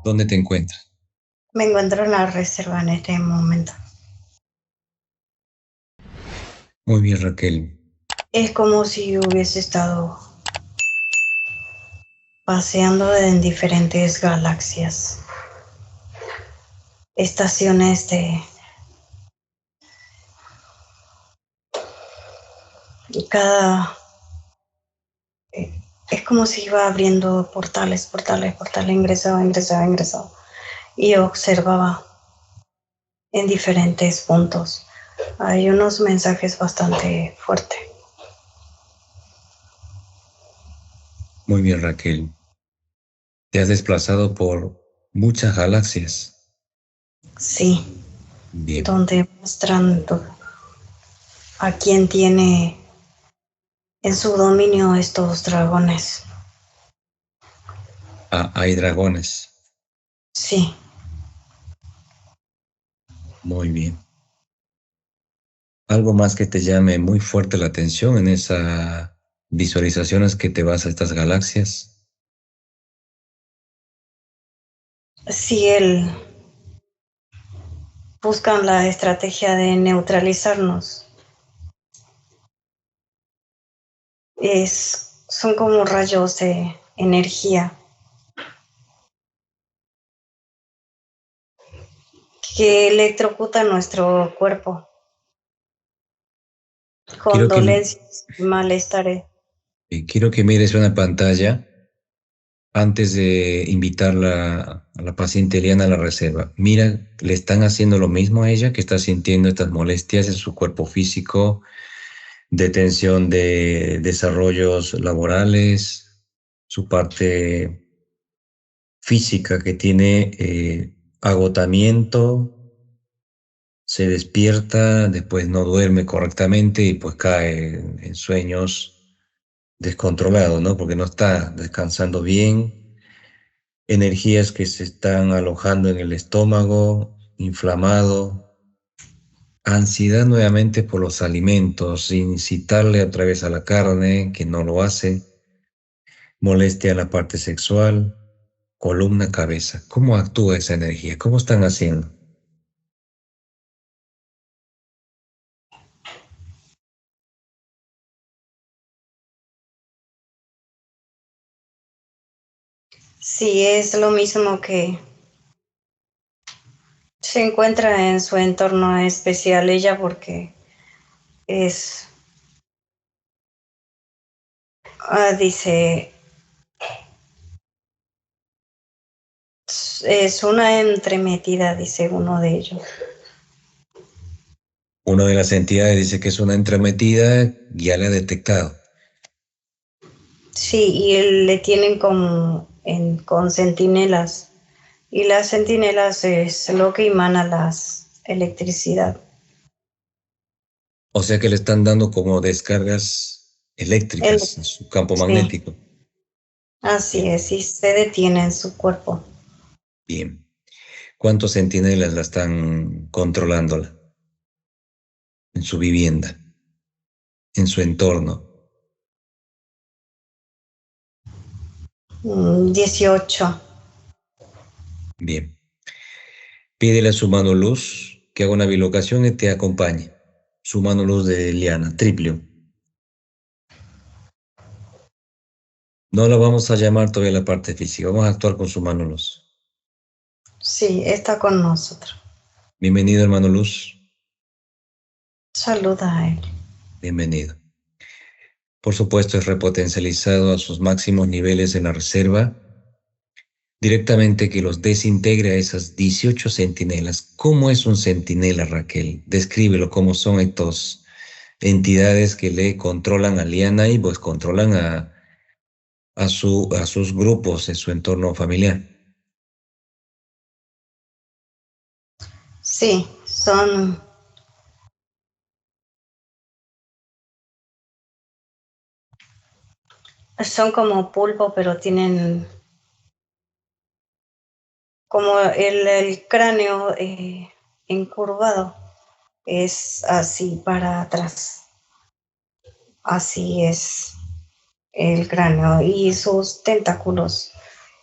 ¿Dónde te encuentras? Me encuentro en la reserva en este momento. Muy bien, Raquel. Es como si hubiese estado paseando en diferentes galaxias, estaciones de cada... Es como si iba abriendo portales, ingresaba, y observaba en diferentes puntos. Hay unos mensajes bastante fuertes. Muy bien, Raquel. Te has desplazado por muchas galaxias. Sí, Bien. donde muestran a quién tiene en su dominio estos dragones. Ah, hay dragones. Sí, Muy bien. Algo más que te llame muy fuerte la atención en esas visualizaciones que te vas a estas galaxias. sí, él buscan la estrategia de neutralizarnos. Son como rayos de energía que electrocutan nuestro cuerpo con Quiero que, dolencias y malestares. quiero que mires una pantalla antes de invitarla a la paciente Eliana a la reserva. Mira, le están haciendo lo mismo a ella, que está sintiendo estas molestias en su cuerpo físico, de tensión de desarrollos laborales, su parte física que tiene agotamiento, se despierta, después no duerme correctamente y pues cae en sueños descontrolados, ¿no? Porque no está descansando bien, energías que se están alojando en el estómago, inflamado, ansiedad nuevamente por los alimentos, incitarle otra vez a la carne, que no lo hace, molestia en la parte sexual, columna, cabeza. ¿Cómo actúa esa energía? ¿Cómo están haciendo? Sí, es lo mismo que se encuentra en su entorno especial ella porque es, dice, es una entremetida, dice uno de ellos. Una de las entidades dice que es una entremetida, ya la ha detectado. Sí, y le tienen como con centinelas. Y las centinelas es lo que emana la electricidad. O sea que le están dando como descargas El, eléctricas en su campo sí, magnético. así es, y se detiene en su cuerpo. Bien. ¿Cuántos centinelas la están controlándola en su vivienda, en su entorno? 18. Bien. Pídele a su mano luz que haga una bilocación y te acompañe. Su mano luz de Liana, triple. No la vamos a llamar todavía la parte física, vamos a actuar con su mano luz. Sí, está con nosotros. Bienvenido, hermano Luz. Saluda a él. Bienvenido. Por supuesto, es repotencializado a sus máximos niveles en la reserva, directamente que los desintegre a esas 18 centinelas. ¿Cómo es un centinela, Raquel? Descríbelo, cómo son estos entidades que le controlan a Liana y pues controlan a sus grupos en su entorno familiar. Sí, son como pulpo, pero tienen como el cráneo encurvado. Es así para atrás. Así es el cráneo y sus tentáculos,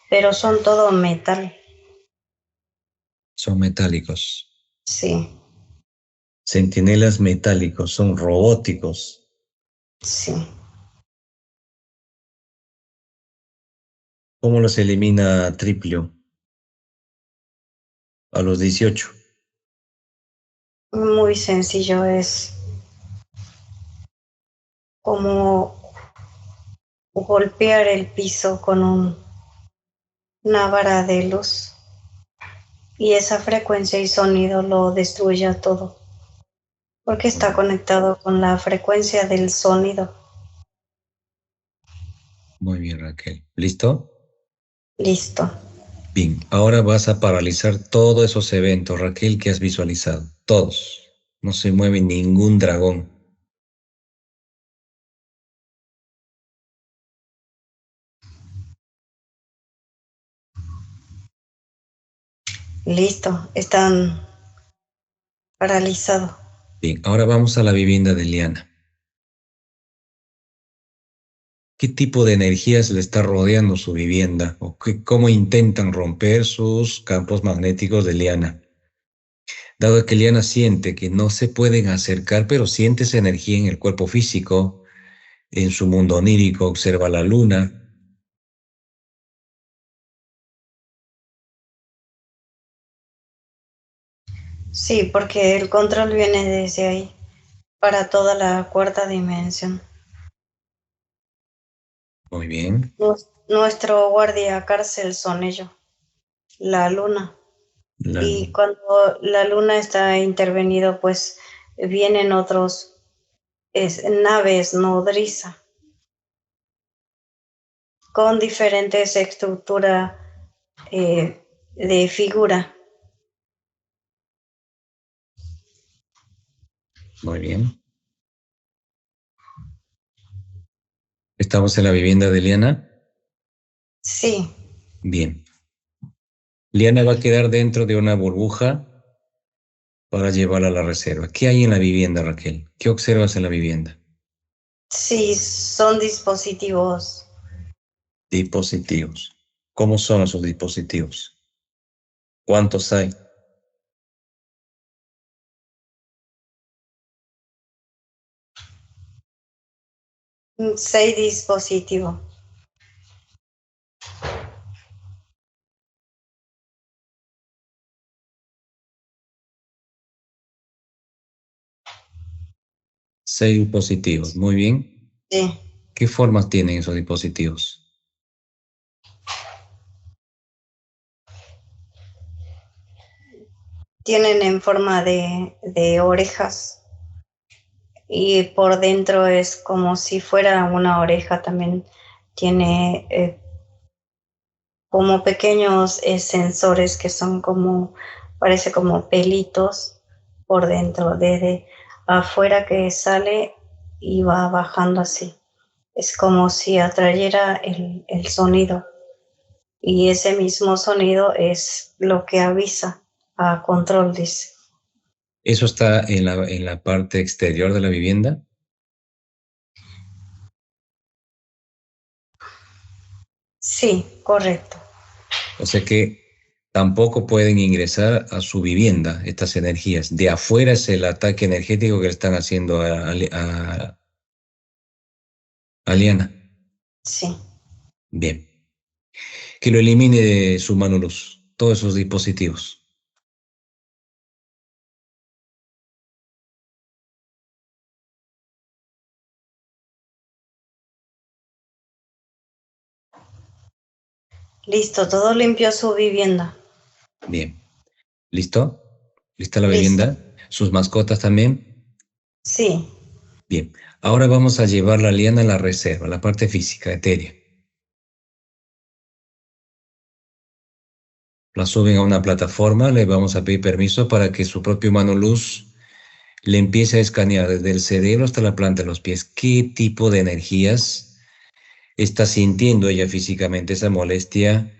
pero son todo metal. Son metálicos. Sí, Centinelas metálicos, son robóticos. sí. ¿Cómo los elimina Triplio a los 18? Muy sencillo, es como golpear el piso con una vara de luz y esa frecuencia y sonido lo destruye a todo, porque está conectado con la frecuencia del sonido. Muy bien, Raquel. ¿Listo? Listo. Bien, ahora vas a paralizar todos esos eventos, Raquel, que has visualizado. Todos. No se mueve ningún dragón. Listo. Están paralizados. Bien, ahora vamos a la vivienda de Liana. ¿Qué tipo de energías le está rodeando su vivienda? ¿O cómo intentan romper sus campos magnéticos de Liana? Dado que Liana siente que no se pueden acercar, pero siente esa energía en el cuerpo físico, en su mundo onírico, observa la luna. Sí, porque el control viene desde ahí para toda la cuarta dimensión. Muy bien. Nuestro guardia cárcel son ellos, la luna. La Y luna. cuando la luna está intervenido, pues vienen otros naves nodriza con diferentes estructuras de figura. Muy bien. ¿Estamos en la vivienda de Liana? Sí, Bien. Liana va a quedar dentro de una burbuja para llevarla a la reserva. ¿Qué hay en la vivienda, Raquel? ¿Qué observas en la vivienda? sí, son dispositivos. Dispositivos. ¿Cómo son esos dispositivos? ¿Cuántos hay? 6 dispositivos. 6 dispositivos. Muy bien. Sí, ¿Qué formas tienen esos dispositivos? tienen en forma de orejas y por dentro es como si fuera una oreja también. Tiene como pequeños sensores que son como, parece como pelitos por dentro, desde afuera que sale y va bajando así. Es como si atrayera el sonido y ese mismo sonido es lo que avisa a control, dice. ¿Eso está en la parte exterior de la vivienda? Sí, correcto. O sea que tampoco pueden ingresar a su vivienda estas energías. De afuera es el ataque energético que le están haciendo a Liana. Sí. Bien. Que lo elimine de su mano luz, todos esos dispositivos. Listo, todo limpió su vivienda. Bien. ¿Listo? ¿Lista la Listo. vivienda? ¿Sus mascotas también? Sí, Bien. Ahora vamos a llevar la liana a la reserva, la parte física, etérea. La suben a una plataforma, le vamos a pedir permiso para que su propio mano luz le empiece a escanear desde el cerebro hasta la planta de los pies. ¿Qué tipo de energías está sintiendo ella físicamente? Esa molestia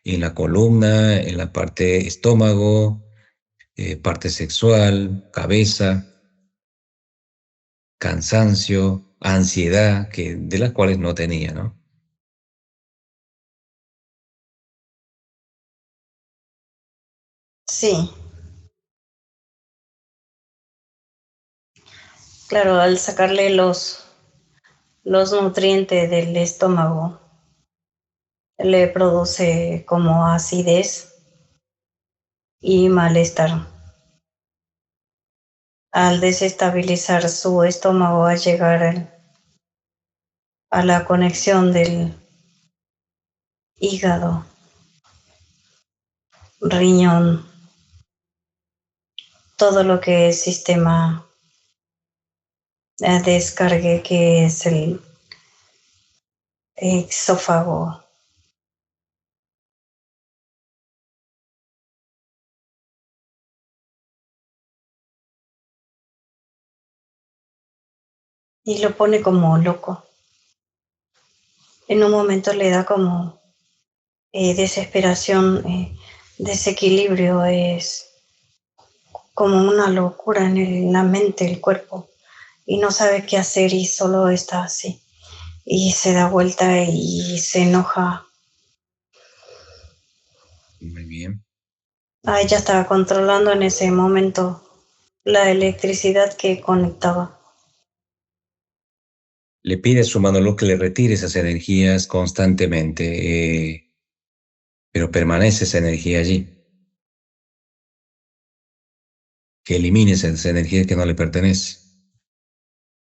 en la columna, en la parte estómago, parte sexual, cabeza, cansancio, ansiedad, de las cuales no tenía, ¿no? Sí, claro, al sacarle los nutrientes del estómago, le produce como acidez y malestar. Al desestabilizar su estómago, al llegar a la conexión del hígado, riñón, todo lo que es sistema descargue, que es el esófago, y lo pone como loco. En un momento le da como desesperación, desequilibrio, es como una locura en la mente, el cuerpo, y no sabe qué hacer y solo está así. Y se da vuelta y se enoja. Muy bien. Ella estaba controlando en ese momento la electricidad que conectaba. Le pide a su Manolo que le retire esas energías constantemente, pero permanece esa energía allí. Que elimine esa energía que no le pertenece.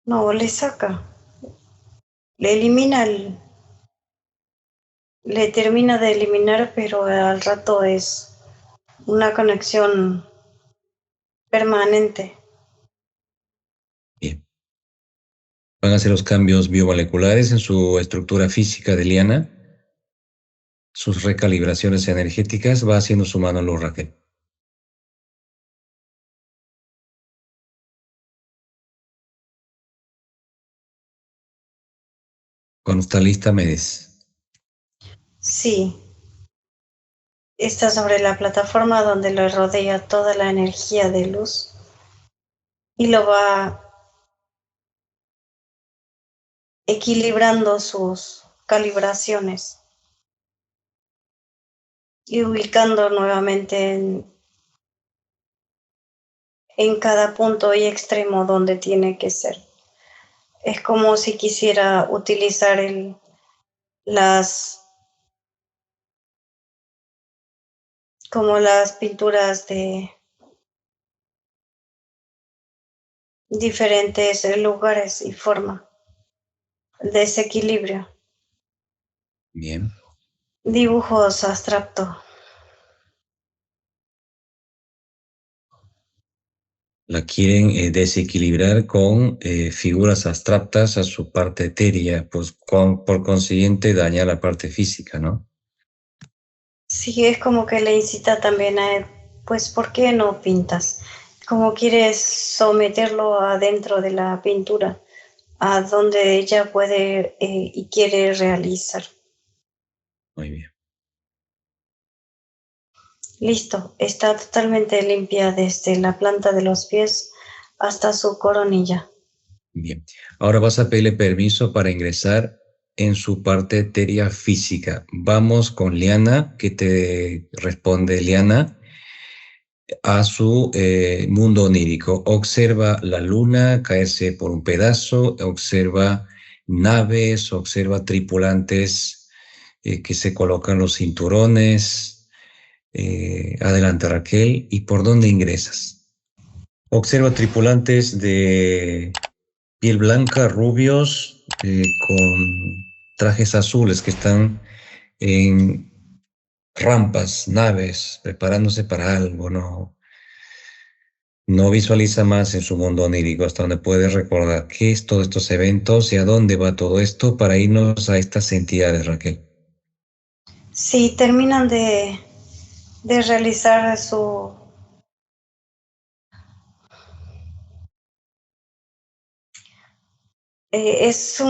No, le saca, le elimina, le termina de eliminar, pero al rato es una conexión permanente. Bien. Van a hacer los cambios biomoleculares en su estructura física de Liana, sus recalibraciones energéticas, va haciendo su Manolo Raquel. Cuando está lista, me dice. Sí, está sobre la plataforma donde lo rodea toda la energía de luz y lo va equilibrando sus calibraciones y ubicando nuevamente en cada punto y extremo donde tiene que ser. Es como si quisiera utilizar las, como las pinturas de diferentes lugares y forma, desequilibrio, Bien. dibujos abstractos. La quieren desequilibrar con figuras abstractas a su parte etérea, pues por consiguiente daña la parte física, ¿no? Sí, es como que le incita también pues, ¿por qué no pintas? Como quieres someterlo adentro de la pintura, a donde ella puede y quiere realizar. Muy bien. Listo, está totalmente limpia desde la planta de los pies hasta su coronilla. Bien. Ahora vas a pedirle permiso para ingresar en su parte etérea física. Vamos con Liana, que te responde Liana, a su mundo onírico. Observa la luna caerse por un pedazo, observa naves, observa tripulantes que se colocan los cinturones. Adelante, Raquel. ¿Y por dónde ingresas? Observa tripulantes de piel blanca, rubios, con trajes azules que están en rampas, naves, preparándose para algo, ¿no? No visualiza más en su mundo onírico hasta donde puede recordar qué es todos estos eventos y a dónde va todo esto para irnos a estas entidades, Raquel. Sí, terminan de realizar su... es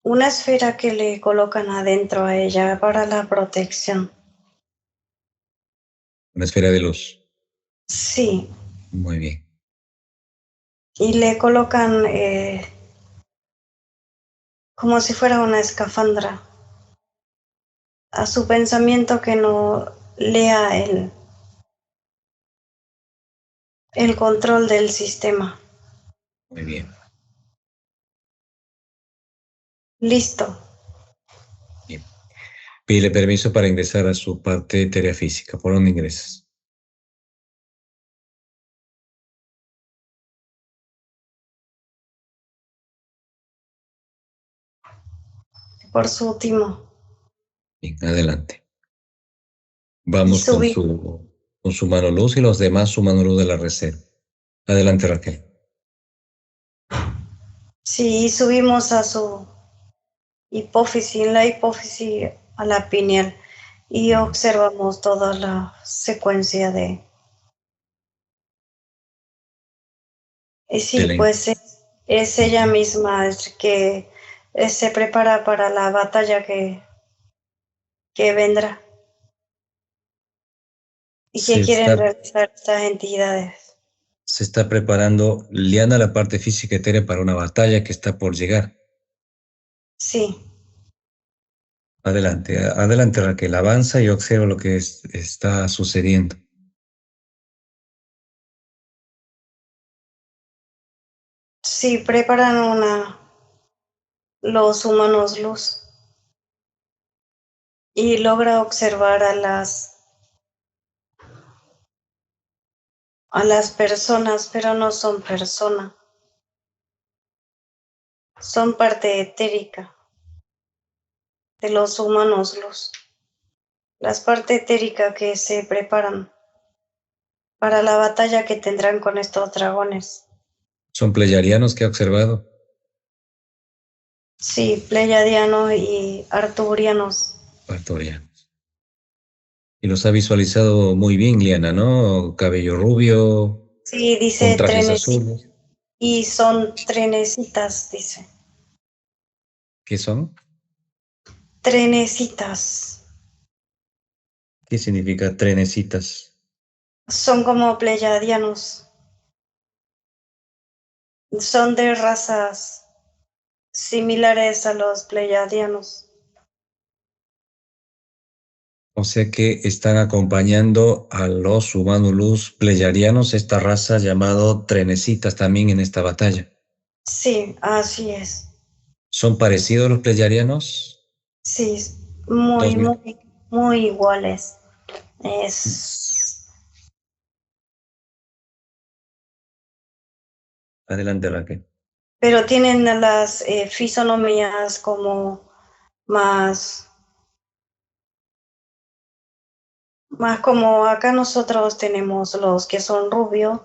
una esfera que le colocan adentro a ella para la protección. Una esfera de luz. Sí, Muy bien. y le colocan como si fuera una escafandra a su pensamiento que no lea él. el control del sistema. Muy bien. Listo. Bien. Pídele permiso para ingresar a su parte de tarea física. ¿Por dónde ingresas? Por su último. Bien, adelante. Y Vamos subí. con su mano luz y los demás su mano luz de la reserva. Adelante, Raquel. Sí, subimos a su hipófisis, la hipófisis a la pineal y Bien. observamos toda la secuencia de... Y De sí, la- pues es ella misma es que se prepara para la batalla que vendrá y que se quieren está, realizar estas entidades. se está preparando Liana la parte física etérea para una batalla que está por llegar. Sí, Adelante, adelante, Raquel. Avanza y observa lo que está sucediendo. sí, preparan los humanos luz y logra observar a las personas, pero no son personas, son parte etérica de los humanos luz, las partes etéricas que se preparan para la batalla que tendrán con estos dragones. Son pleyadianos que ha observado. Sí, pleiadianos y arturianos. Artorianos. Y los ha visualizado muy bien, Liana, ¿no? Cabello rubio, Sí, con dice trajes trenes azules. y son trenecitas, dice. ¿Qué son? Trenecitas. ¿Qué significa trenecitas? Son como pleiadianos. Son de razas similares a los pleiadianos. O sea que están acompañando a los humanulus pleyadianos, esta raza llamado trenecitas también en esta batalla. Sí, así es. ¿Son parecidos a los pleyadianos? Sí, Dos muy, mil. muy, muy iguales. Es, Adelante, Raquel. pero tienen las fisonomías como más, más como acá nosotros tenemos los que son rubios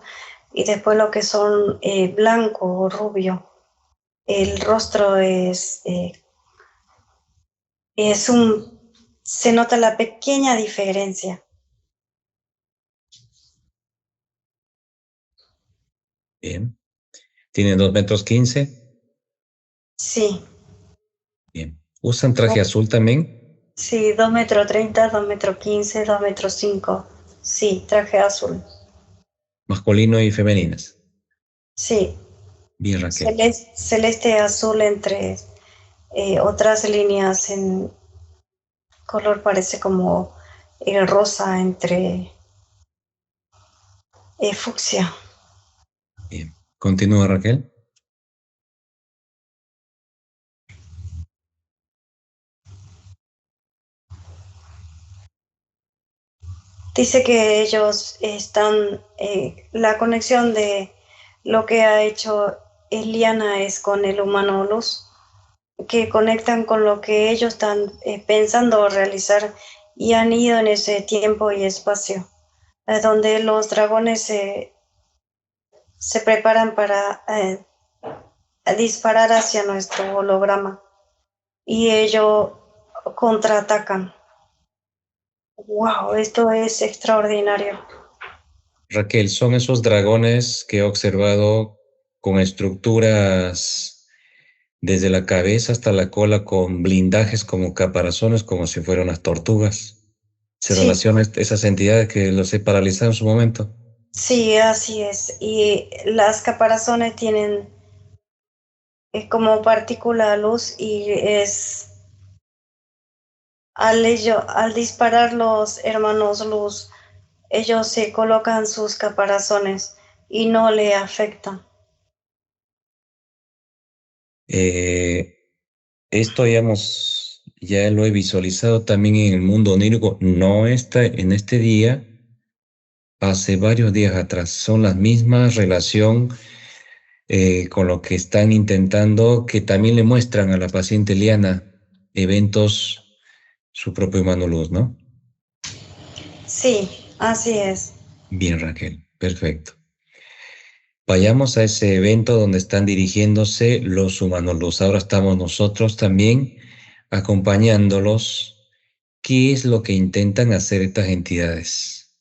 y después lo que son blanco o rubio. El rostro es se nota la pequeña diferencia. Bien. ¿Tienen 2,15 m? Sí, Bien. ¿Usan traje azul también? sí, 2,30 m, 2,15 m, 2,5 m. Sí, traje azul. Masculino y femeninas. Sí, Bien, Raquel. celeste, celeste azul entre otras líneas en color parece como rosa entre fucsia. Bien. Continúa, Raquel. Dice que ellos están, la conexión de lo que ha hecho Eliana es con el humano luz, que conectan con lo que ellos están pensando realizar y han ido en ese tiempo y espacio, donde los dragones se preparan para disparar hacia nuestro holograma y ellos contraatacan. ¡Wow! Esto es extraordinario. Raquel, son esos dragones que he observado con estructuras desde la cabeza hasta la cola con blindajes como caparazones, como si fueran unas tortugas. ¿Se Sí, relaciona esas entidades que los he paralizado en su momento? sí, así es. Y las caparazones tienen como partícula luz y al disparar los hermanos luz, ellos se colocan sus caparazones y no le afectan. Esto ya lo he visualizado también en el mundo onírico, no está en este día, hace varios días atrás. Son las mismas relación con lo que están intentando, que también le muestran a la paciente Liana eventos, su propio mano luz, ¿no? Sí, así es. Bien, Raquel, perfecto. Vayamos a ese evento donde están dirigiéndose los humanos luz. Ahora estamos nosotros también acompañándolos. ¿Qué es lo que intentan hacer estas entidades?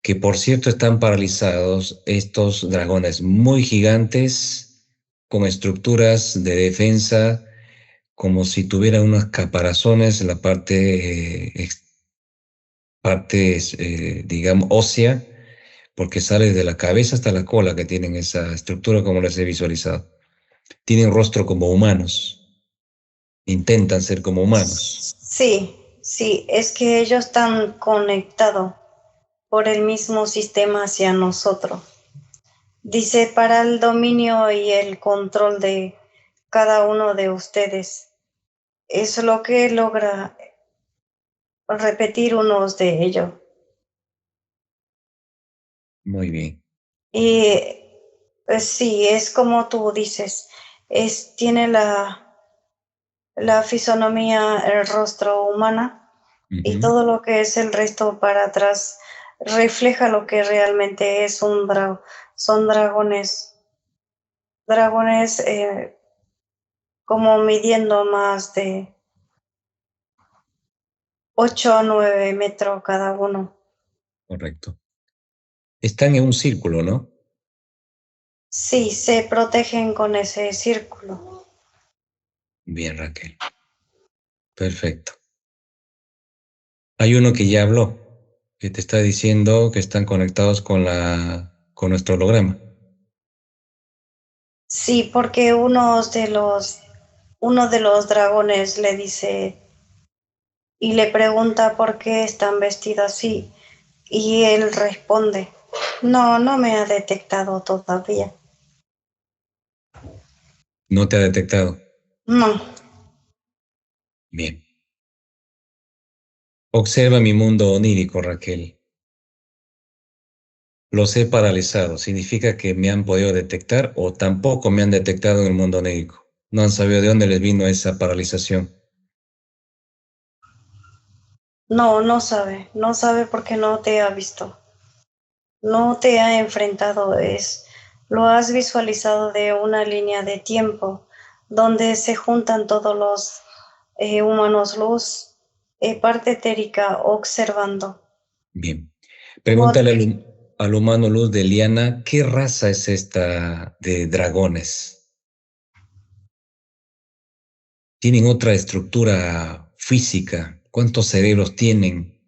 Que por cierto están paralizados estos dragones muy gigantes, con estructuras de defensa, como si tuvieran unos caparazones en la parte digamos, ósea, porque sale desde la cabeza hasta la cola que tienen esa estructura como les he visualizado. Tienen rostro como humanos, intentan ser como humanos. Sí, sí, es que ellos están conectados por el mismo sistema hacia nosotros. Dice, para el dominio y el control de cada uno de ustedes. Es lo que logra repetir unos de ellos. Muy bien. Y sí, es como tú dices, tiene la fisonomía, el rostro humana y Ujú. todo lo que es el resto para atrás refleja lo que realmente es un dragón. Son dragones como midiendo más de 8 a 9 metros cada uno. Correcto. Están en un círculo, ¿no? Sí, se protegen con ese círculo. Bien, Raquel. Perfecto. Hay uno que ya habló, que te está diciendo que están conectados con nuestro holograma. Sí, porque uno de los dragones le dice y le pregunta por qué están vestidos así. Y él responde, no, no me ha detectado todavía. ¿No te ha detectado? No, Bien. Observa mi mundo onírico, Raquel. Los he paralizado. ¿Significa que me han podido detectar o tampoco me han detectado en el mundo onírico? No han sabido de dónde les vino esa paralización. no, no sabe porque no te ha visto, no te ha enfrentado, lo has visualizado de una línea de tiempo donde se juntan todos los humanos luz, parte etérica observando. Bien. Como Pregúntale al humano luz de Liana, ¿qué raza es esta de dragones? ¿Tienen otra estructura física? ¿Cuántos cerebros tienen?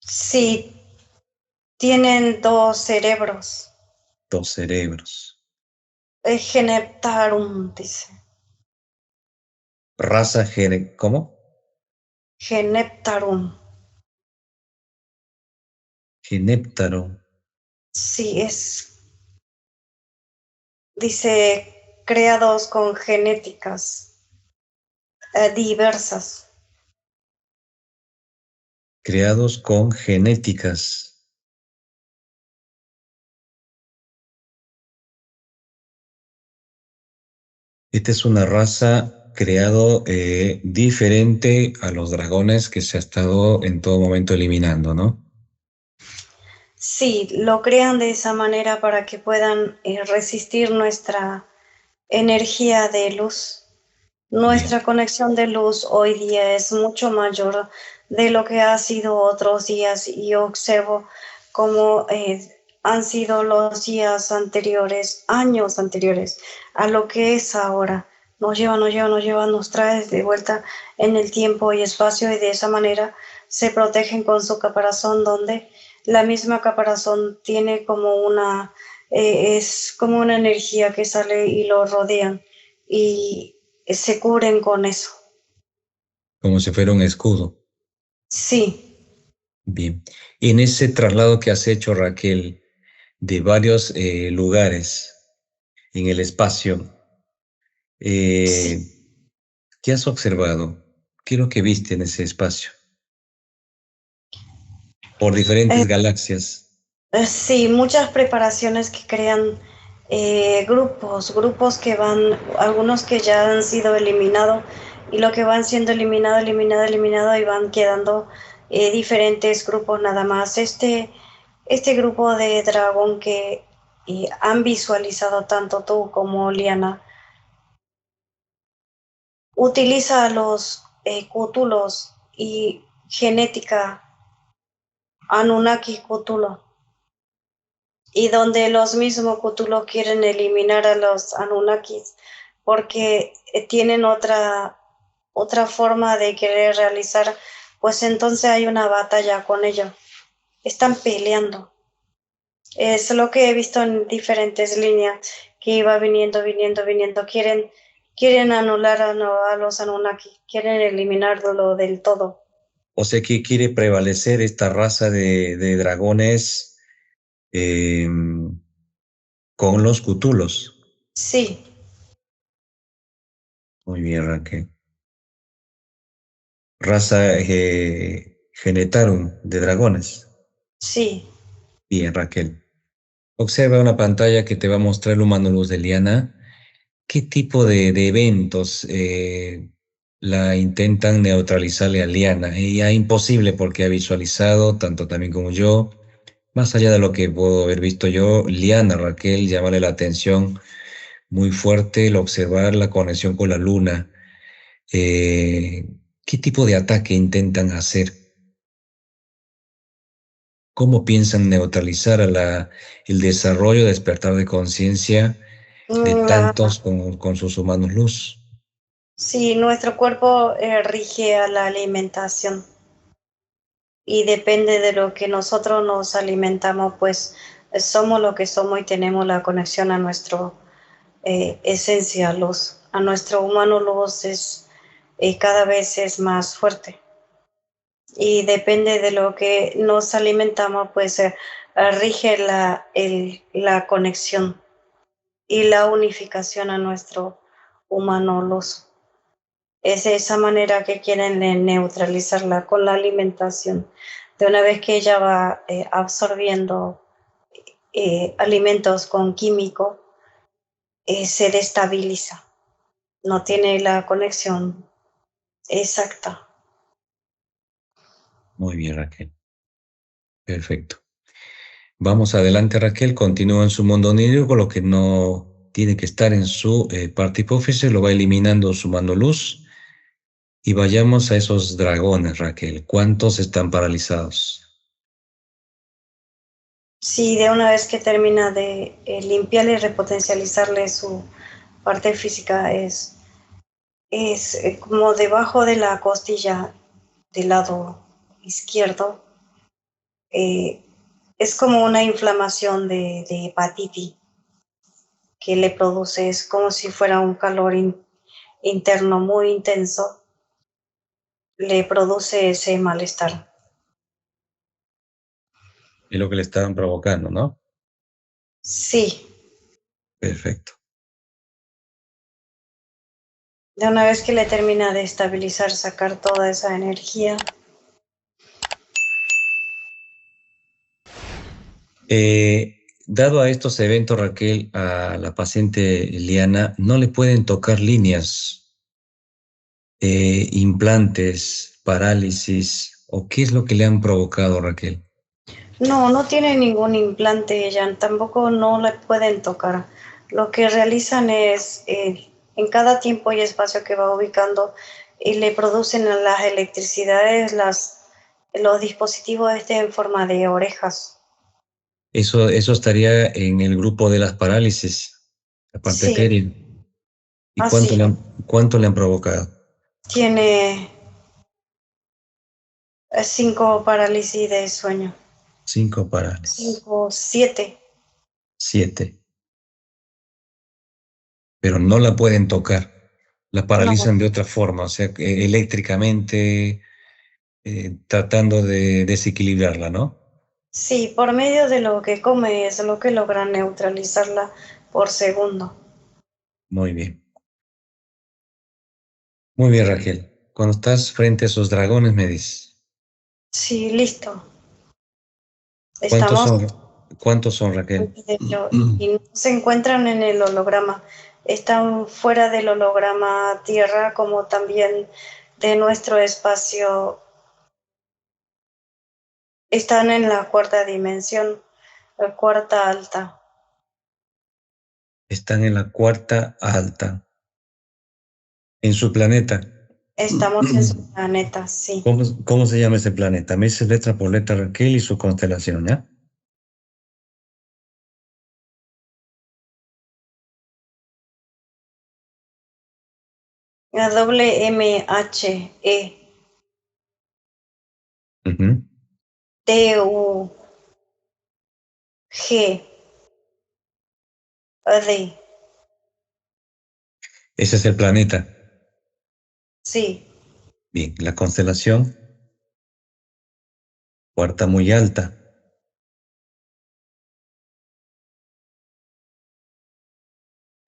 sí, tienen dos cerebros. Dos cerebros. Geneptarum, dice. ¿Cómo? Geneptarum. Genéptaro. Sí, dice, creados con genéticas diversas. Creados con genéticas. Esta es una raza creado diferente a los dragones que se ha estado en todo momento eliminando, ¿no? Sí, lo crean de esa manera para que puedan resistir nuestra energía de luz. Bien. Nuestra conexión de luz hoy día es mucho mayor de lo que ha sido otros días y yo observo cómo han sido los días anteriores, años anteriores a lo que es ahora. Nos trae de vuelta en el tiempo y espacio y de esa manera se protegen con su caparazón donde la misma caparazón tiene como es como una energía que sale y lo rodean y se cubren con eso. Como si fuera un escudo. Sí, Bien. En ese traslado que has hecho, Raquel, de varios lugares en el espacio, Sí, eh, ¿qué has observado? ¿Qué es lo que viste en ese espacio? Por eh, diferentes galaxias. sí, muchas preparaciones que crean grupos que van, algunos que ya han sido eliminados y lo que van siendo eliminado y van quedando diferentes grupos nada más. Este grupo de dragón que han visualizado tanto tú como Liana utiliza los cútulos y genética Anunnaki cútulo y donde los mismos Cthulhu quieren eliminar a los Anunnakis porque tienen otra forma de querer realizar, pues entonces hay una batalla con ellos. Están peleando. Es lo que he visto en diferentes líneas que iba viniendo. Quieren anular a los Anunnaki, quieren eliminarlo del todo. O sea que quiere prevalecer esta raza de dragones eh, con los cutulos. Sí, Muy bien, Raquel. Raza Genetarum de dragones. sí. Bien, Raquel. Observa una pantalla que te va a mostrar el humano luz de Liana. ¿Qué tipo de eventos la intentan neutralizarle a Liana? Ella imposible porque ha visualizado, tanto también como yo, más allá de lo que puedo haber visto yo, Liana, Raquel, llamarle la atención muy fuerte el observar la conexión con la luna. Eh, ¿Qué tipo de ataque intentan hacer? ¿Cómo piensan neutralizar el desarrollo, despertar de conciencia de La tantos con sus humanos luz? Sí, nuestro cuerpo rige a la alimentación y depende de lo que nosotros nos alimentamos, pues somos lo que somos y tenemos la conexión a nuestra esencia, a nuestro humano luz es cada vez es más fuerte y depende de lo que nos alimentamos, pues rige la conexión y la unificación a nuestro humano luz. Es de esa manera que quieren neutralizarla con la alimentación. De una vez que ella va absorbiendo alimentos con químico, se destabiliza, no tiene la conexión exacta. Muy bien, Raquel. Perfecto. Vamos adelante, Raquel. Continúa en su mundo onírico, lo que no tiene que estar en su parte hipófisis, lo va eliminando su mano luz. Y vayamos a esos dragones, Raquel. ¿Cuántos están paralizados? Sí, de una vez que termina de limpiarle y repotencializarle su parte física, es como debajo de la costilla del lado izquierdo, eh, es como una inflamación de hepatitis que le produce, es como si fuera un calor interno muy intenso, le produce ese malestar. Es lo que le estaban provocando, ¿no? Sí, Perfecto. de una vez que le termina de estabilizar, sacar toda esa energía. Dado a estos eventos, Raquel, a la paciente Liana no le pueden tocar líneas, implantes, parálisis, o qué es lo que le han provocado, Raquel. No, no tiene ningún implante ella, tampoco no le pueden tocar. Lo que realizan es, en cada tiempo y espacio que va ubicando, y le producen las electricidades, los dispositivos en forma de orejas. Eso estaría en el grupo de las parálisis, la parte Sí, etérea. ¿Y así. cuánto le han provocado? Tiene 5 parálisis de sueño. 5 parálisis, 5, 7. 7, pero no la pueden tocar. La No, paralizan de otra forma, o sea, eléctricamente, tratando de desequilibrarla, ¿no? Sí, por medio de lo que come es lo que logra neutralizarla por segundo. Muy bien. Muy bien, Raquel. Cuando estás frente a esos dragones, me dices, Sí, listo. ¿cuántos Estamos son? ¿Cuántos son, Raquel? de ello y no se encuentran en el holograma. Están fuera del holograma Tierra como también de nuestro espacio. Están en la cuarta dimensión, la cuarta alta. Están en la cuarta alta, en su planeta. Estamos en su planeta, sí. ¿Cómo se llama ese planeta? Me dices letra por letra, Raquel, y su constelación, ¿ya? La doble MHE Ujú. TUG D. Ese es el planeta. Sí, Bien, la constelación, cuarta muy alta.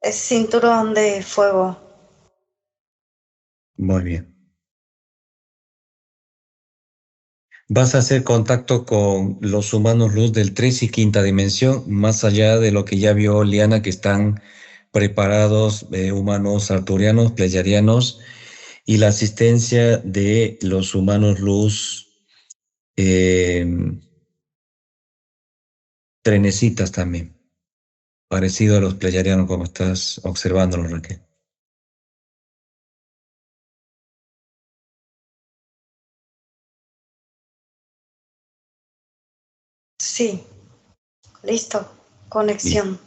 es cinturón de fuego. Muy bien. Vas a hacer contacto con los humanos luz del 3 y quinta dimensión, más allá de lo que ya vio Liana, que están preparados, humanos arturianos, pleyadianos, y la asistencia de los humanos luz eh, trenecitas también, parecido a los pleyadianos como estás observándolo, Raquel. Sí, listo. Bien, Conexión.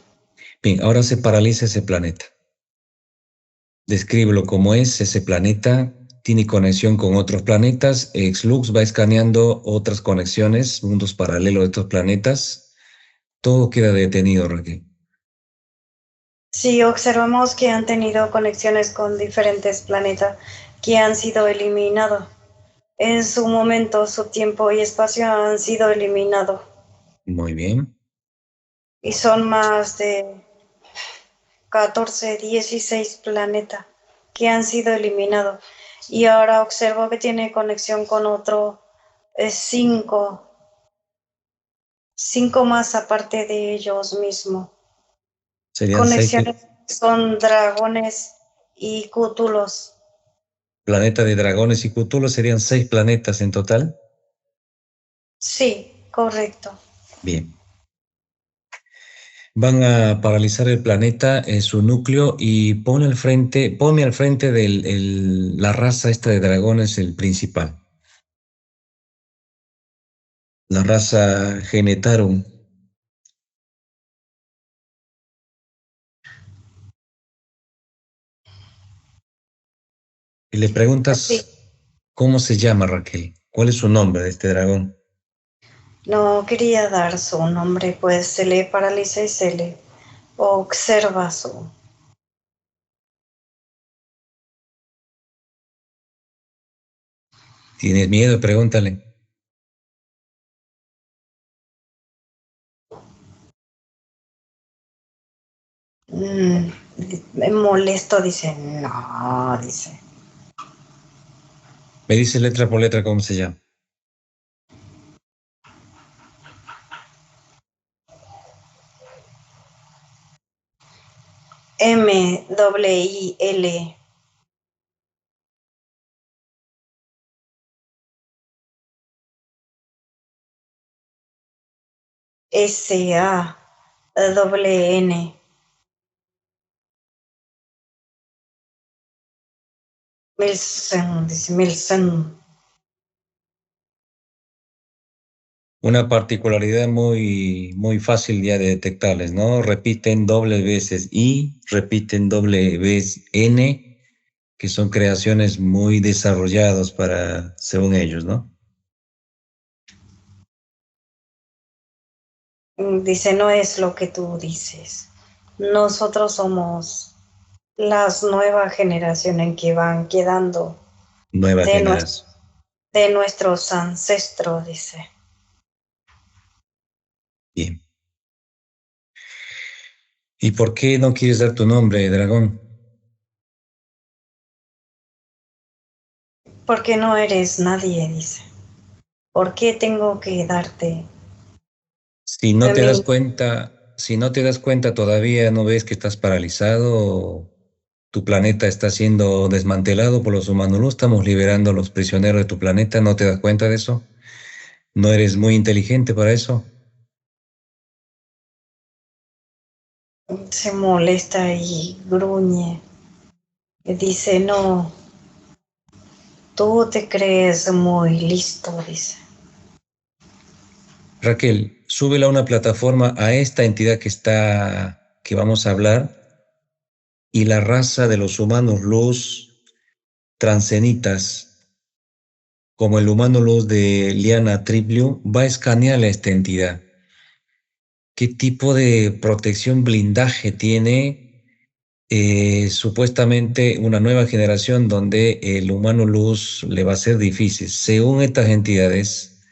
bien, ahora se paraliza ese planeta. Descríbelo como es ese planeta, tiene conexión con otros planetas, Xlux va escaneando otras conexiones, mundos paralelos de estos planetas, todo queda detenido, Raquel. Sí, observamos que han tenido conexiones con diferentes planetas que han sido eliminados. En su momento, su tiempo y espacio han sido eliminados. Muy bien. Y son más de 14, 16 planetas que han sido eliminados. Y ahora observo que tiene conexión con otro 5, 5 más aparte de ellos mismos. Serían seis Conexiones son dragones y cútulos. planetas de dragones y Cthulhu, serían 6 planetas en total. Sí, correcto. Bien. Van a paralizar el planeta en su núcleo y ponme al frente de la raza esta de dragones, el principal, la raza Genetarum. Y le Sí. preguntas cómo se llama, Raquel, cuál es su nombre de este dragón. No quería dar su nombre, pues se le paraliza y se le observa su... ¿Tienes miedo? Pregúntale. Mm, me molesto, dice, no, dice. Me dice letra por letra cómo se llama. MWIL SAWN Milsen, dice Milsen. Una particularidad muy, muy fácil ya de detectarles, ¿no? Repiten doble veces I, repiten doble vez N, que son creaciones muy desarrolladas para, según ellos, ¿no? Dice, no es lo que tú dices. Nosotros somos las nuevas generaciones en que van quedando Nueva de, nues- generación. de nuestros ancestros, dice. Bien. ¿Y por qué no quieres dar tu nombre, dragón? Porque no eres nadie, dice. ¿Por qué tengo que darte Si no te das mi... cuenta, si no te das cuenta todavía, ¿no ves que estás paralizado? Tu planeta está siendo desmantelado por los humanos. Estamos liberando a los prisioneros de tu planeta. ¿No te das cuenta de eso? ¿No eres muy inteligente para eso? Se molesta y gruñe. Y dice, no, tú te crees muy listo, dice. Raquel, súbela a una plataforma a esta entidad que vamos a hablar, y la raza de los humanos luz transcenitas, como el humano luz de Liana Triplio, va a escanear a esta entidad. ¿Qué tipo de protección, blindaje tiene supuestamente una nueva generación donde el humano luz le va a ser difícil, según estas entidades,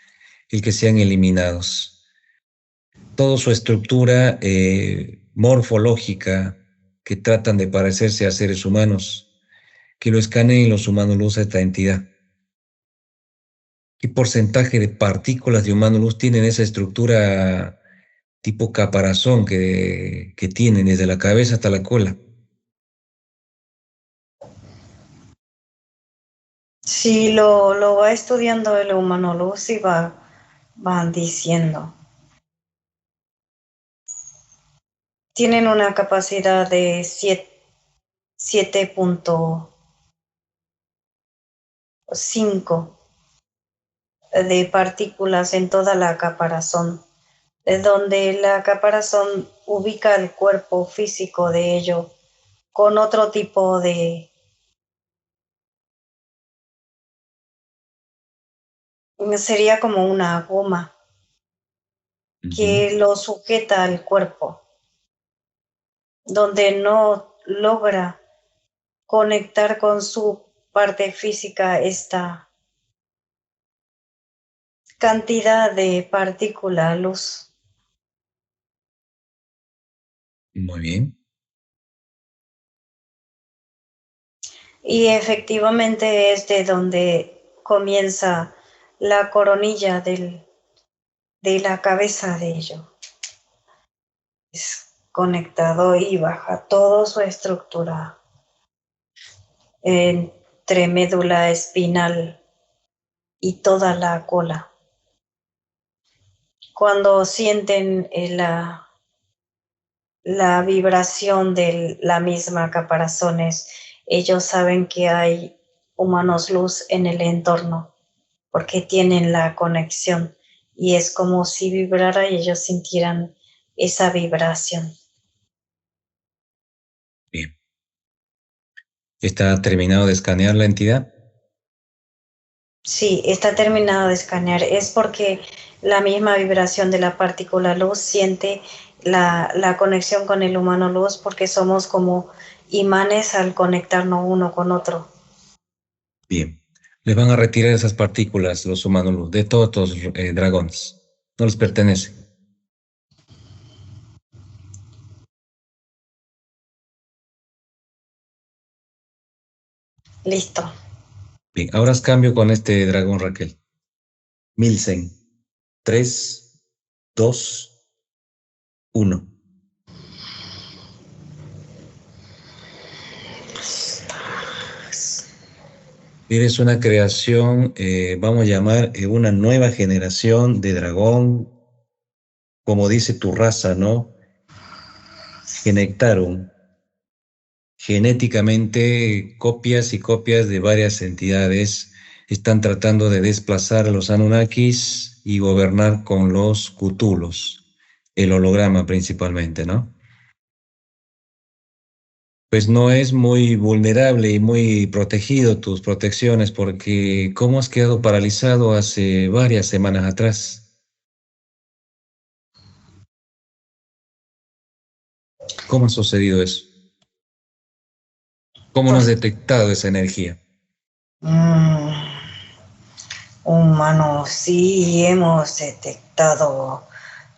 el que sean eliminados? Toda su estructura morfológica, que tratan de parecerse a seres humanos, que lo escaneen los humanos luz a esta entidad. ¿Qué porcentaje de partículas de humano luz tienen esa estructura tipo caparazón que tienen desde la cabeza hasta la cola? Si lo va estudiando el humano luz y van diciendo. Tienen una capacidad de 7.5 de partículas en toda la caparazón, de donde la caparazón ubica el cuerpo físico de ello con otro tipo de... Sería como una goma Ujú. que lo sujeta al cuerpo, donde no logra conectar con su parte física esta cantidad de partícula luz. Muy bien. Y efectivamente es de donde comienza la coronilla de la cabeza de ello. Es conectado y baja toda su estructura entre médula espinal y toda la cola. Cuando sienten la vibración de la misma caparazones, ellos saben que hay humanos luz en el entorno porque tienen la conexión y es como si vibrara y ellos sintieran esa vibración. Bien. ¿Está terminado de escanear la entidad? Sí, está terminado de escanear. Es porque la misma vibración de la partícula luz siente la conexión con el humano luz porque somos como imanes al conectarnos uno con otro. Bien. Les van a retirar esas partículas, los humanos luz, de todos los dragones. No les pertenece. Listo. Bien, ahora es cambio con este dragón, Raquel. Milsen. 3, 2, 1. Eres una creación, vamos a llamar una nueva generación de dragón, como dice tu raza, ¿no? Genectaron genéticamente copias y copias de varias entidades. Están tratando de desplazar a los Anunnakis y gobernar con los Cthulhus, el holograma principalmente, ¿no? Pues no es muy vulnerable y muy protegido tus protecciones, porque ¿cómo has quedado paralizado hace varias semanas atrás? ¿Cómo ha sucedido eso? ¿Cómo no has Pues, detectado esa energía? mm, Humanos sí hemos detectado,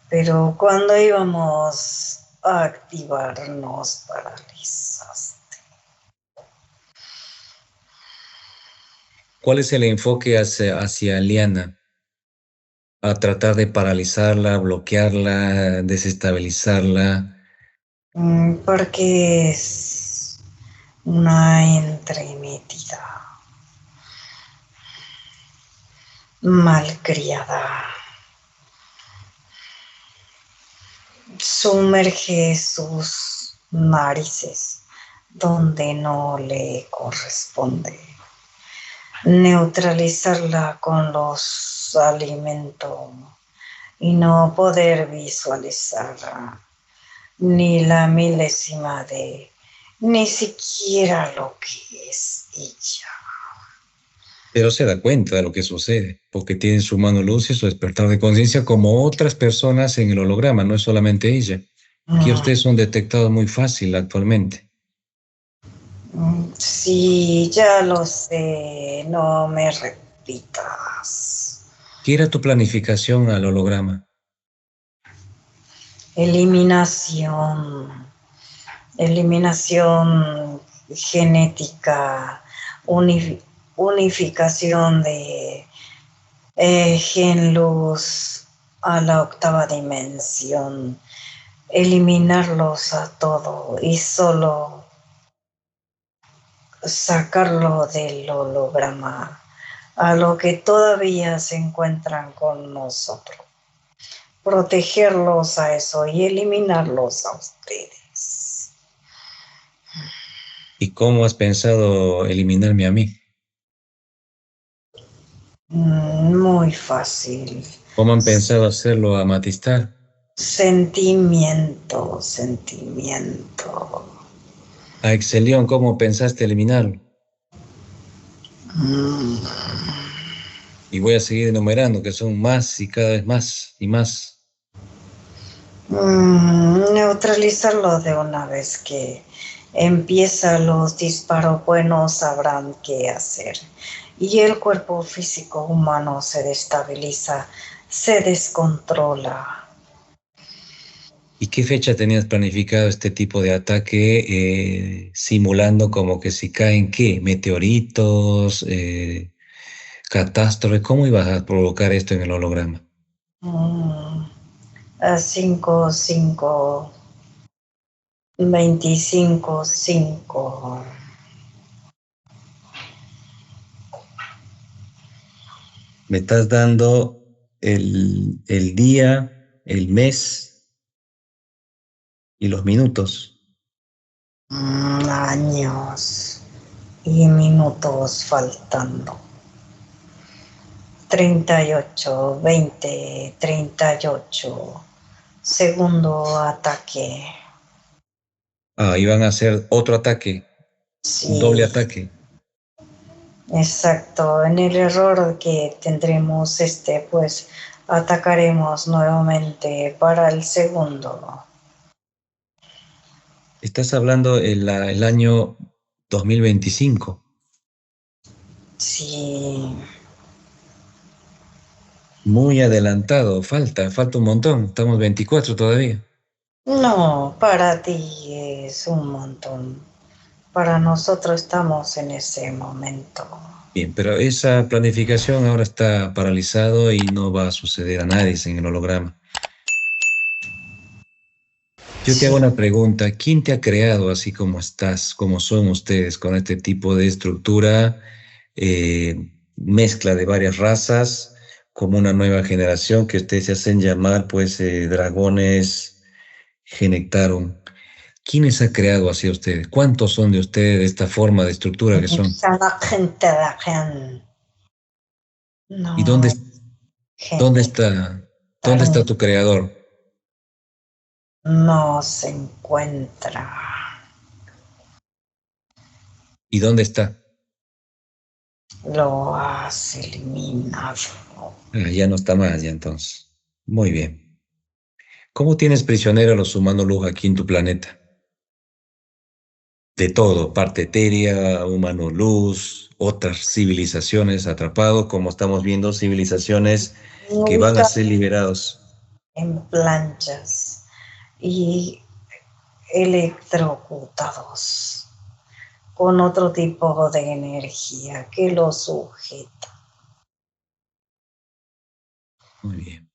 pero cuando íbamos a activar nos paralizaste. ¿Cuál es el enfoque hacia Liana? A tratar de paralizarla, bloquearla, desestabilizarla. Porque es una entremetida, malcriada. Sumerge sus narices donde no le corresponde. Neutralizarla con los alimentos y no poder visualizar ni la milésima de ni siquiera lo que es ella. Pero se da cuenta de lo que sucede, porque tiene su mano luz y su despertar de conciencia como otras personas en el holograma, no es solamente ella. Que Mm, ustedes son detectados muy fácil actualmente. sí, ya lo sé, no me repitas. ¿Qué era tu planificación al holograma? Eliminación, eliminación genética, unificación de gen luz a la octava dimensión, eliminarlos a todo y solo sacarlo del holograma a lo que todavía se encuentran con nosotros, protegerlos a eso y eliminarlos a ustedes. ¿Y cómo has pensado eliminarme a mí? Muy fácil. ¿Cómo han pensado hacerlo a Matistar? Sentimiento, sentimiento. A Excelión, ¿cómo pensaste eliminarlo? Mm, Y voy a seguir enumerando, que son más y cada vez más y más. neutralizarlo de una vez que empieza los disparos buenos sabrán qué hacer. Y el cuerpo físico humano se destabiliza, se descontrola. ¿Y qué fecha tenías planificado este tipo de ataque, simulando como que si caen qué? Meteoritos, catástrofe. ¿Cómo ibas a provocar esto en el holograma? Mm, a 5, 5, 25, 5. Me estás dando el día, el mes y los minutos. Años y minutos faltando. 38, 20, 38. Segundo ataque. Ah, iban a hacer otro ataque, un doble Sí, ataque. exacto. En el error que tendremos pues atacaremos nuevamente para el segundo. Estás hablando el año 2025. Sí. Muy adelantado, falta un montón. Estamos 24 todavía. No, para ti es un montón. Para nosotros estamos en ese momento. Bien, pero esa planificación ahora está paralizado y no va a suceder a nadie en el holograma. Yo te hago Sí. una pregunta. ¿Quién te ha creado así como estás, como son ustedes, con este tipo de estructura, mezcla de varias razas, como una nueva generación que ustedes se hacen llamar, pues, dragones Genectaron? ¿Quién les ha creado así a ustedes? ¿Cuántos son de ustedes de esta forma de estructura que son? La gente de gen ¿Y no es dónde gente. está, dónde está tu creador? No se encuentra. ¿Y dónde está? Lo has eliminado. Ah, ya no está más, ya entonces. Muy bien. ¿Cómo tienes prisionero a los humanos luz aquí en tu planeta? de todo, parte etérea, humano luz, otras civilizaciones atrapados, como estamos viendo, civilizaciones que van a ser ubicados liberados. en planchas y electrocutados con otro tipo de energía que los sujeta. Muy bien.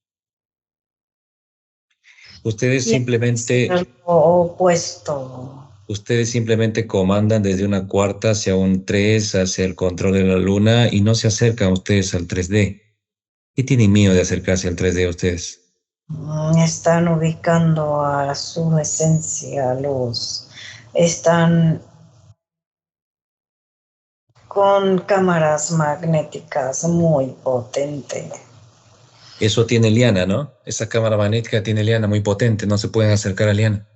Ustedes Tiene que ser simplemente, lo opuesto. ustedes simplemente comandan desde una cuarta hacia un 3, hacia el control de la luna y no se acercan ustedes al 3D. ¿Qué tienen miedo de acercarse al 3D ustedes? Están ubicando a su esencia luz. Están con cámaras magnéticas muy potentes. Eso tiene liana, ¿no? Esa cámara magnética tiene liana muy potente, no se pueden acercar a liana.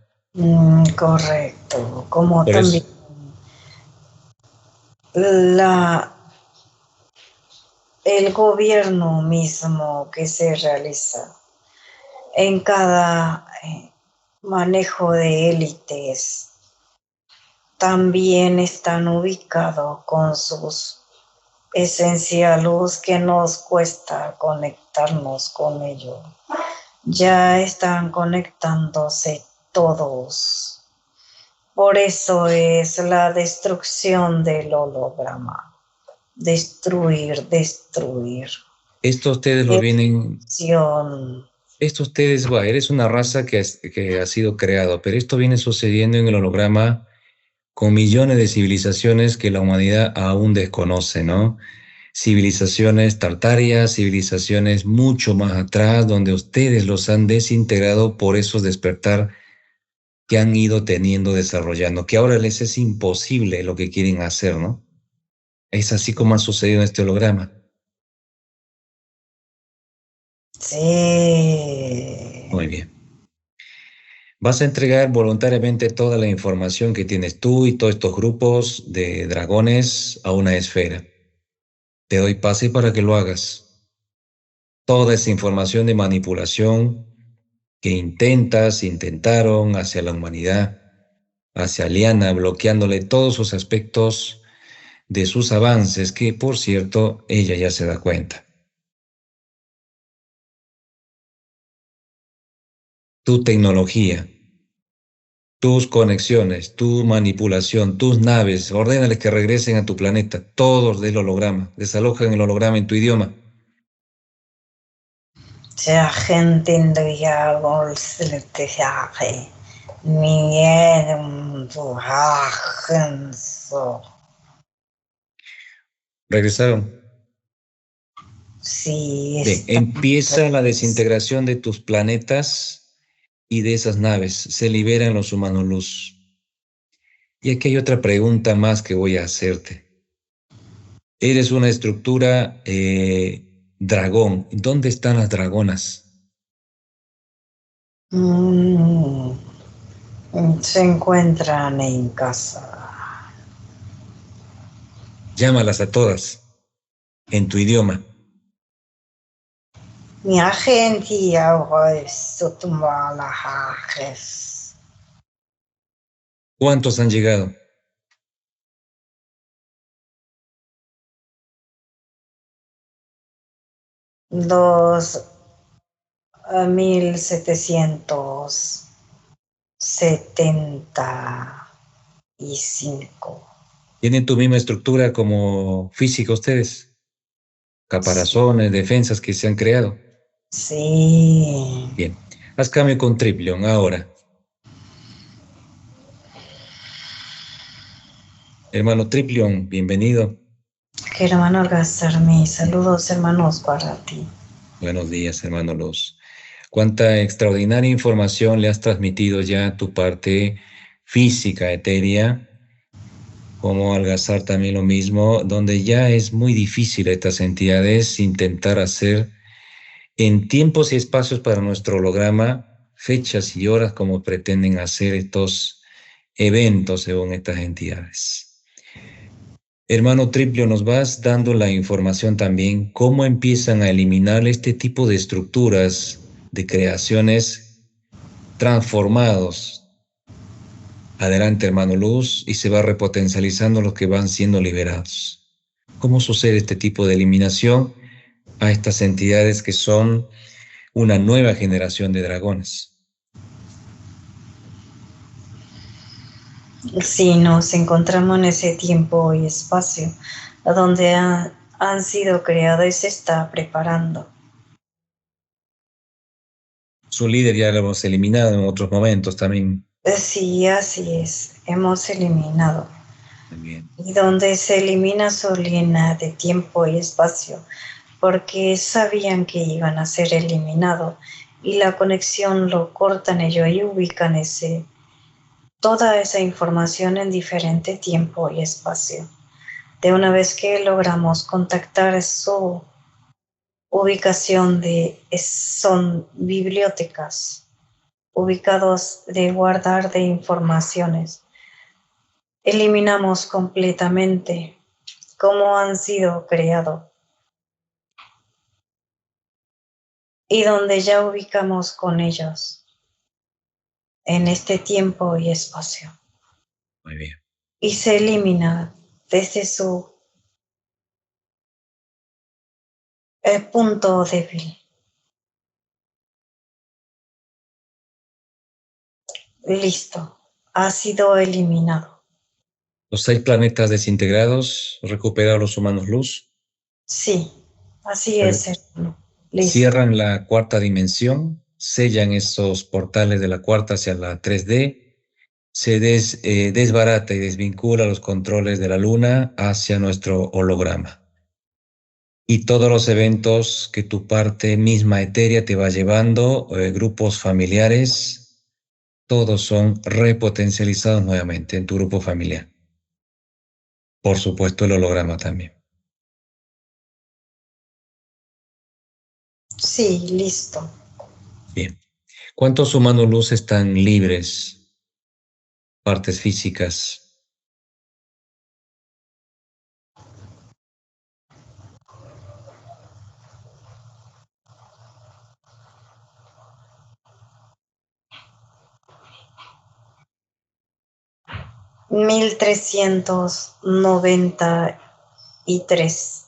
Correcto, como Por también eso, la, el gobierno mismo que se realiza en cada manejo de élites también están ubicados con sus esencia luz que nos cuesta conectarnos con ellos. Ya están conectándose todos. Por eso es la destrucción del holograma. Destruir, destruir. esto ustedes lo vienen, Destrucción. esto ustedes, va, eres una raza que ha sido creado, pero esto viene sucediendo en el holograma con millones de civilizaciones que la humanidad aún desconoce, ¿no? Civilizaciones tartarias, civilizaciones mucho más atrás, donde ustedes los han desintegrado por esos despertar que han ido teniendo, desarrollando, que ahora les es imposible lo que quieren hacer, ¿no? Es así como ha sucedido en este holograma. Sí. Muy bien. Vas a entregar voluntariamente toda la información que tienes tú y todos estos grupos de dragones a una esfera. Te doy pase para que lo hagas. Toda esa información de manipulación que intentaron hacia la humanidad, hacia Liana, bloqueándole todos sus aspectos de sus avances, que por cierto, ella ya se da cuenta. Tu tecnología, tus conexiones, tu manipulación, tus naves, ordénales que regresen a tu planeta, todos del holograma, desalojan el holograma en tu idioma. Sea gente tendría bolsillo. Miguel Bujagenso. ¿Regresaron? Sí, Bien, está. empieza la desintegración de tus planetas y de esas naves. Se liberan los humanos luz. Y aquí hay otra pregunta más que voy a hacerte. Eres una estructura dragón. ¿Dónde están las dragonas? Mm, Se encuentran en casa. Llámalas a todas en tu idioma. Mi agente ahora es Sotumalajes. ¿Cuántos han llegado? Dos 1775. ¿Tienen tu misma estructura como física ustedes? Sí. Caparazones, defensas que se han creado. Sí. Bien. Haz cambio con Triplion ahora. Hermano Triplion, bienvenido. Hermano Algazarmi, saludos hermanos para ti. Buenos días, hermano Luz. Cuánta extraordinaria información le has transmitido ya a tu parte física, etérea, como Algazar también lo mismo, donde ya es muy difícil a estas entidades intentar hacer en tiempos y espacios para nuestro holograma fechas y horas como pretenden hacer estos eventos según estas entidades. Hermano Triplio, nos vas dando la información también, cómo empiezan a eliminar este tipo de estructuras de creaciones transformados Adelante, hermano Luz, y se va repotencializando los que van siendo liberados. ¿Cómo sucede este tipo de eliminación a estas entidades que son una nueva generación de dragones? Si nos encontramos en ese tiempo y espacio a donde han sido creados y se está preparando. Su líder ya lo hemos eliminado en otros momentos también. Sí, así es, hemos eliminado. También. Y donde se elimina su línea de tiempo y espacio, porque sabían que iban a ser eliminados y la conexión lo cortan ellos y ubican toda esa información en diferente tiempo y espacio. De una vez que logramos contactar su ubicación son bibliotecas ubicados de guardar de informaciones, eliminamos completamente cómo han sido creados y donde ya ubicamos con ellos en este tiempo y espacio. Muy bien. Y se elimina desde su punto débil. Listo, ha sido eliminado. Los 6 planetas desintegrados, recuperar los humanos luz, Sí, así es, hermano. Listo. cierran la cuarta dimensión, sellan esos portales de la cuarta hacia la 3D, se desbarata y desvincula los controles de la luna hacia nuestro holograma. Y todos los eventos que tu parte misma etérea te va llevando, grupos familiares, todos son repotencializados nuevamente en tu grupo familiar. Por supuesto, el holograma también. Sí, listo. Bien. ¿Cuántos humanos luz están libres? Partes físicas. 1.393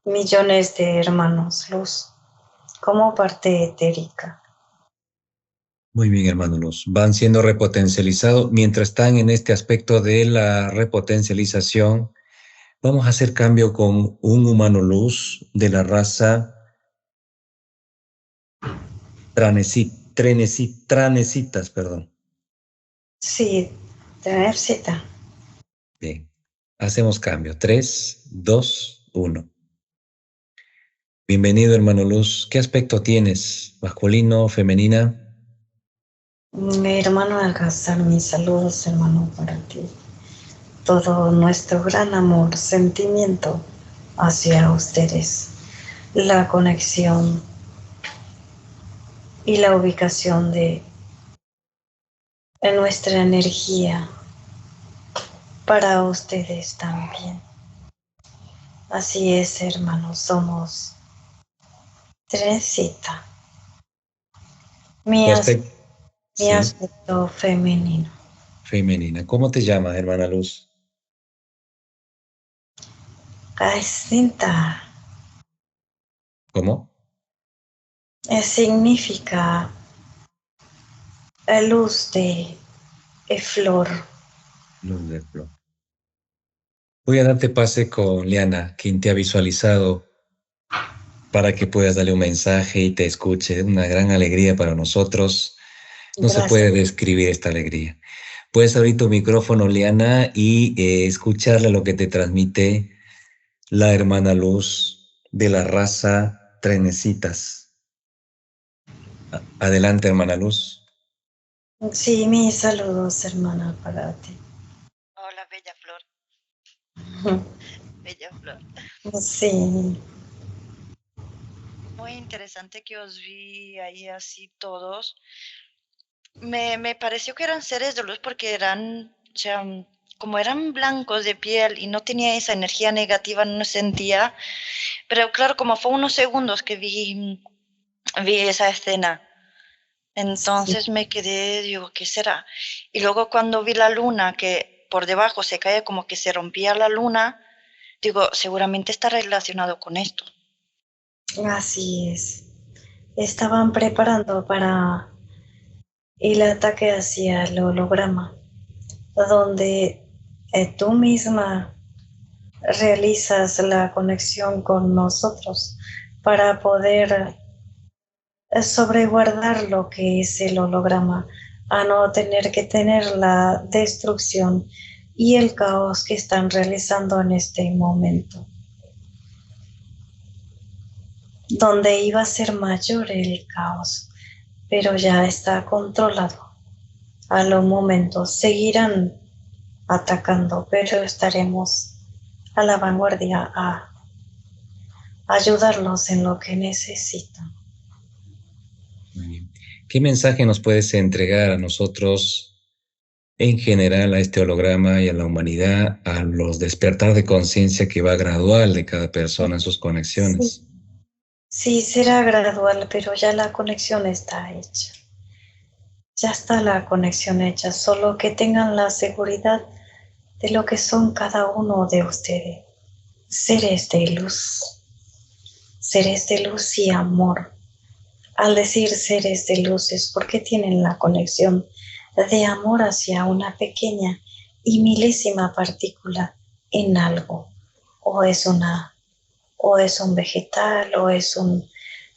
millones de hermanos luz como parte etérica. Muy bien, hermano Luz. Van siendo repotencializados. Mientras están en este aspecto de la repotencialización, vamos a hacer cambio con un humano luz de la raza tranesitas, perdón. Sí, tener cita. Bien. Hacemos cambio. 3, 2, 1. Bienvenido, hermano Luz. ¿Qué aspecto tienes? ¿Masculino, femenina? Mi hermano Alcázar, mis saludos, hermano, para ti. Todo nuestro gran amor, sentimiento hacia ustedes. La conexión y la ubicación de nuestra energía para ustedes también. Así es, hermanos, somos Teresita, mi, Tu as- aspecto, mi sí, aspecto femenino. femenina. ¿Cómo te llamas, hermana Luz? Jacinta ¿Cómo? significa luz de flor. Luz de flor. Voy a darte pase con Liana, quien te ha visualizado para que puedas darle un mensaje y te escuche. Una gran alegría para nosotros. No se Gracias. puede describir esta alegría. Puedes abrir tu micrófono, Liana, y escucharle lo que te transmite la hermana Luz de la raza Trenecitas. Adelante, hermana Luz. Sí, mis saludos, hermana, para ti. Hola, bella flor, bella flor. Sí, Muy interesante que os vi ahí así todos. Me pareció que eran seres de luz porque eran, o sea, como eran blancos de piel y no tenía esa energía negativa, no sentía. Pero claro, como fue unos segundos que vi esa escena, Sí. Entonces me quedé, digo, ¿qué será? Y luego cuando vi la luna, que por debajo se caía como que se rompía la luna, digo, seguramente está relacionado con esto. Así es. Estaban preparando para el ataque hacia el holograma, donde tú misma realizas la conexión con nosotros para poder sobreguardar lo que es el holograma, a no tener que tener la destrucción y el caos que están realizando en este momento, donde iba a ser mayor el caos, pero ya está controlado. A los momentos seguirán atacando, pero estaremos a la vanguardia a ayudarlos en lo que necesitan. Muy bien. ¿Qué mensaje nos puedes entregar a nosotros en general, a este holograma y a la humanidad, a los despertar de conciencia que va gradual de cada persona en sus Sí, conexiones? sí, será gradual, pero ya la conexión está hecha. Ya está la conexión hecha, solo que tengan la seguridad de lo que son cada uno de ustedes. Seres de luz y amor. Al decir seres de luz es porque tienen la conexión de amor hacia una pequeña y milésima partícula en algo. O es una, o es un vegetal, o es un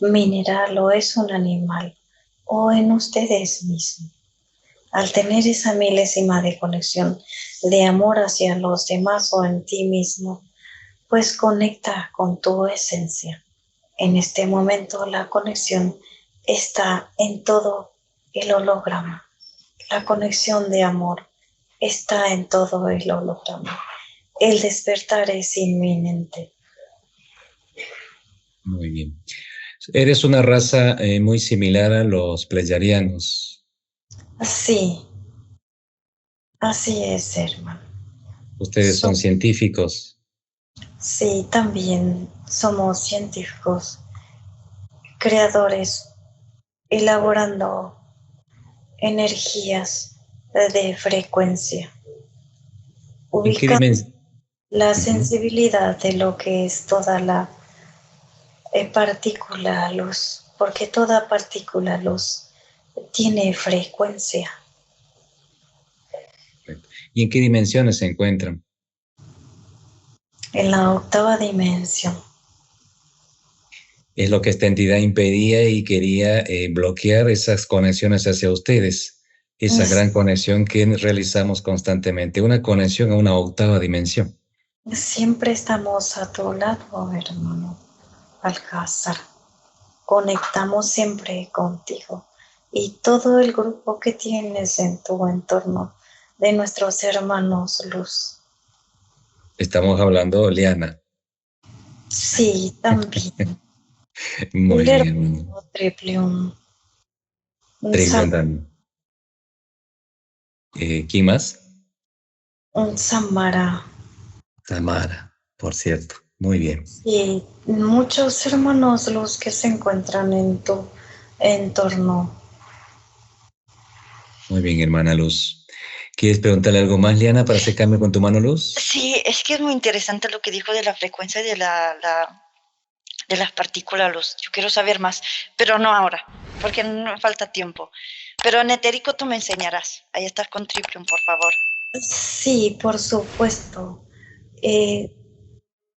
mineral, o es un animal, o en ustedes mismos. Al tener esa milésima de conexión de amor hacia los demás o en ti mismo, pues conecta con tu esencia. En este momento la conexión está en todo el holograma. La conexión de amor está en todo el holograma. El despertar es inminente. Muy bien. Eres una raza muy similar a los pleyadianos. Sí, así es, hermano. Ustedes son So- científicos. sí, también somos científicos, creadores, elaborando energías de frecuencia, ¿En qué ubicando dimensión? la sensibilidad de lo que es toda la partícula luz, porque toda partícula luz tiene frecuencia. ¿Y en qué dimensiones se encuentran? En la octava dimensión. Es lo que esta entidad impedía y quería bloquear esas conexiones hacia ustedes, esa gran conexión que realizamos constantemente, una conexión a una octava dimensión. Siempre estamos a tu lado, hermano Alcázar. Conectamos siempre contigo y todo el grupo que tienes en tu entorno de nuestros hermanos luz. Estamos hablando, Liana. Sí, también. Muy El bien, hermano Triplium, un, Trillion también. ¿Quién más? un Samara. Tamara, por cierto. Muy bien. Y muchos hermanos luz que se encuentran en tu entorno. Muy bien, hermana Luz. ¿Quieres preguntarle algo más, Liana, para hacer cambio con tu mano Luz? Sí, es que es muy interesante lo que dijo de la frecuencia de de las partículas luz. Yo quiero saber más, pero no ahora, porque no falta tiempo. Pero en etérico tú me enseñarás. Ahí estás con Triplium, por favor. Sí, por supuesto. Eh,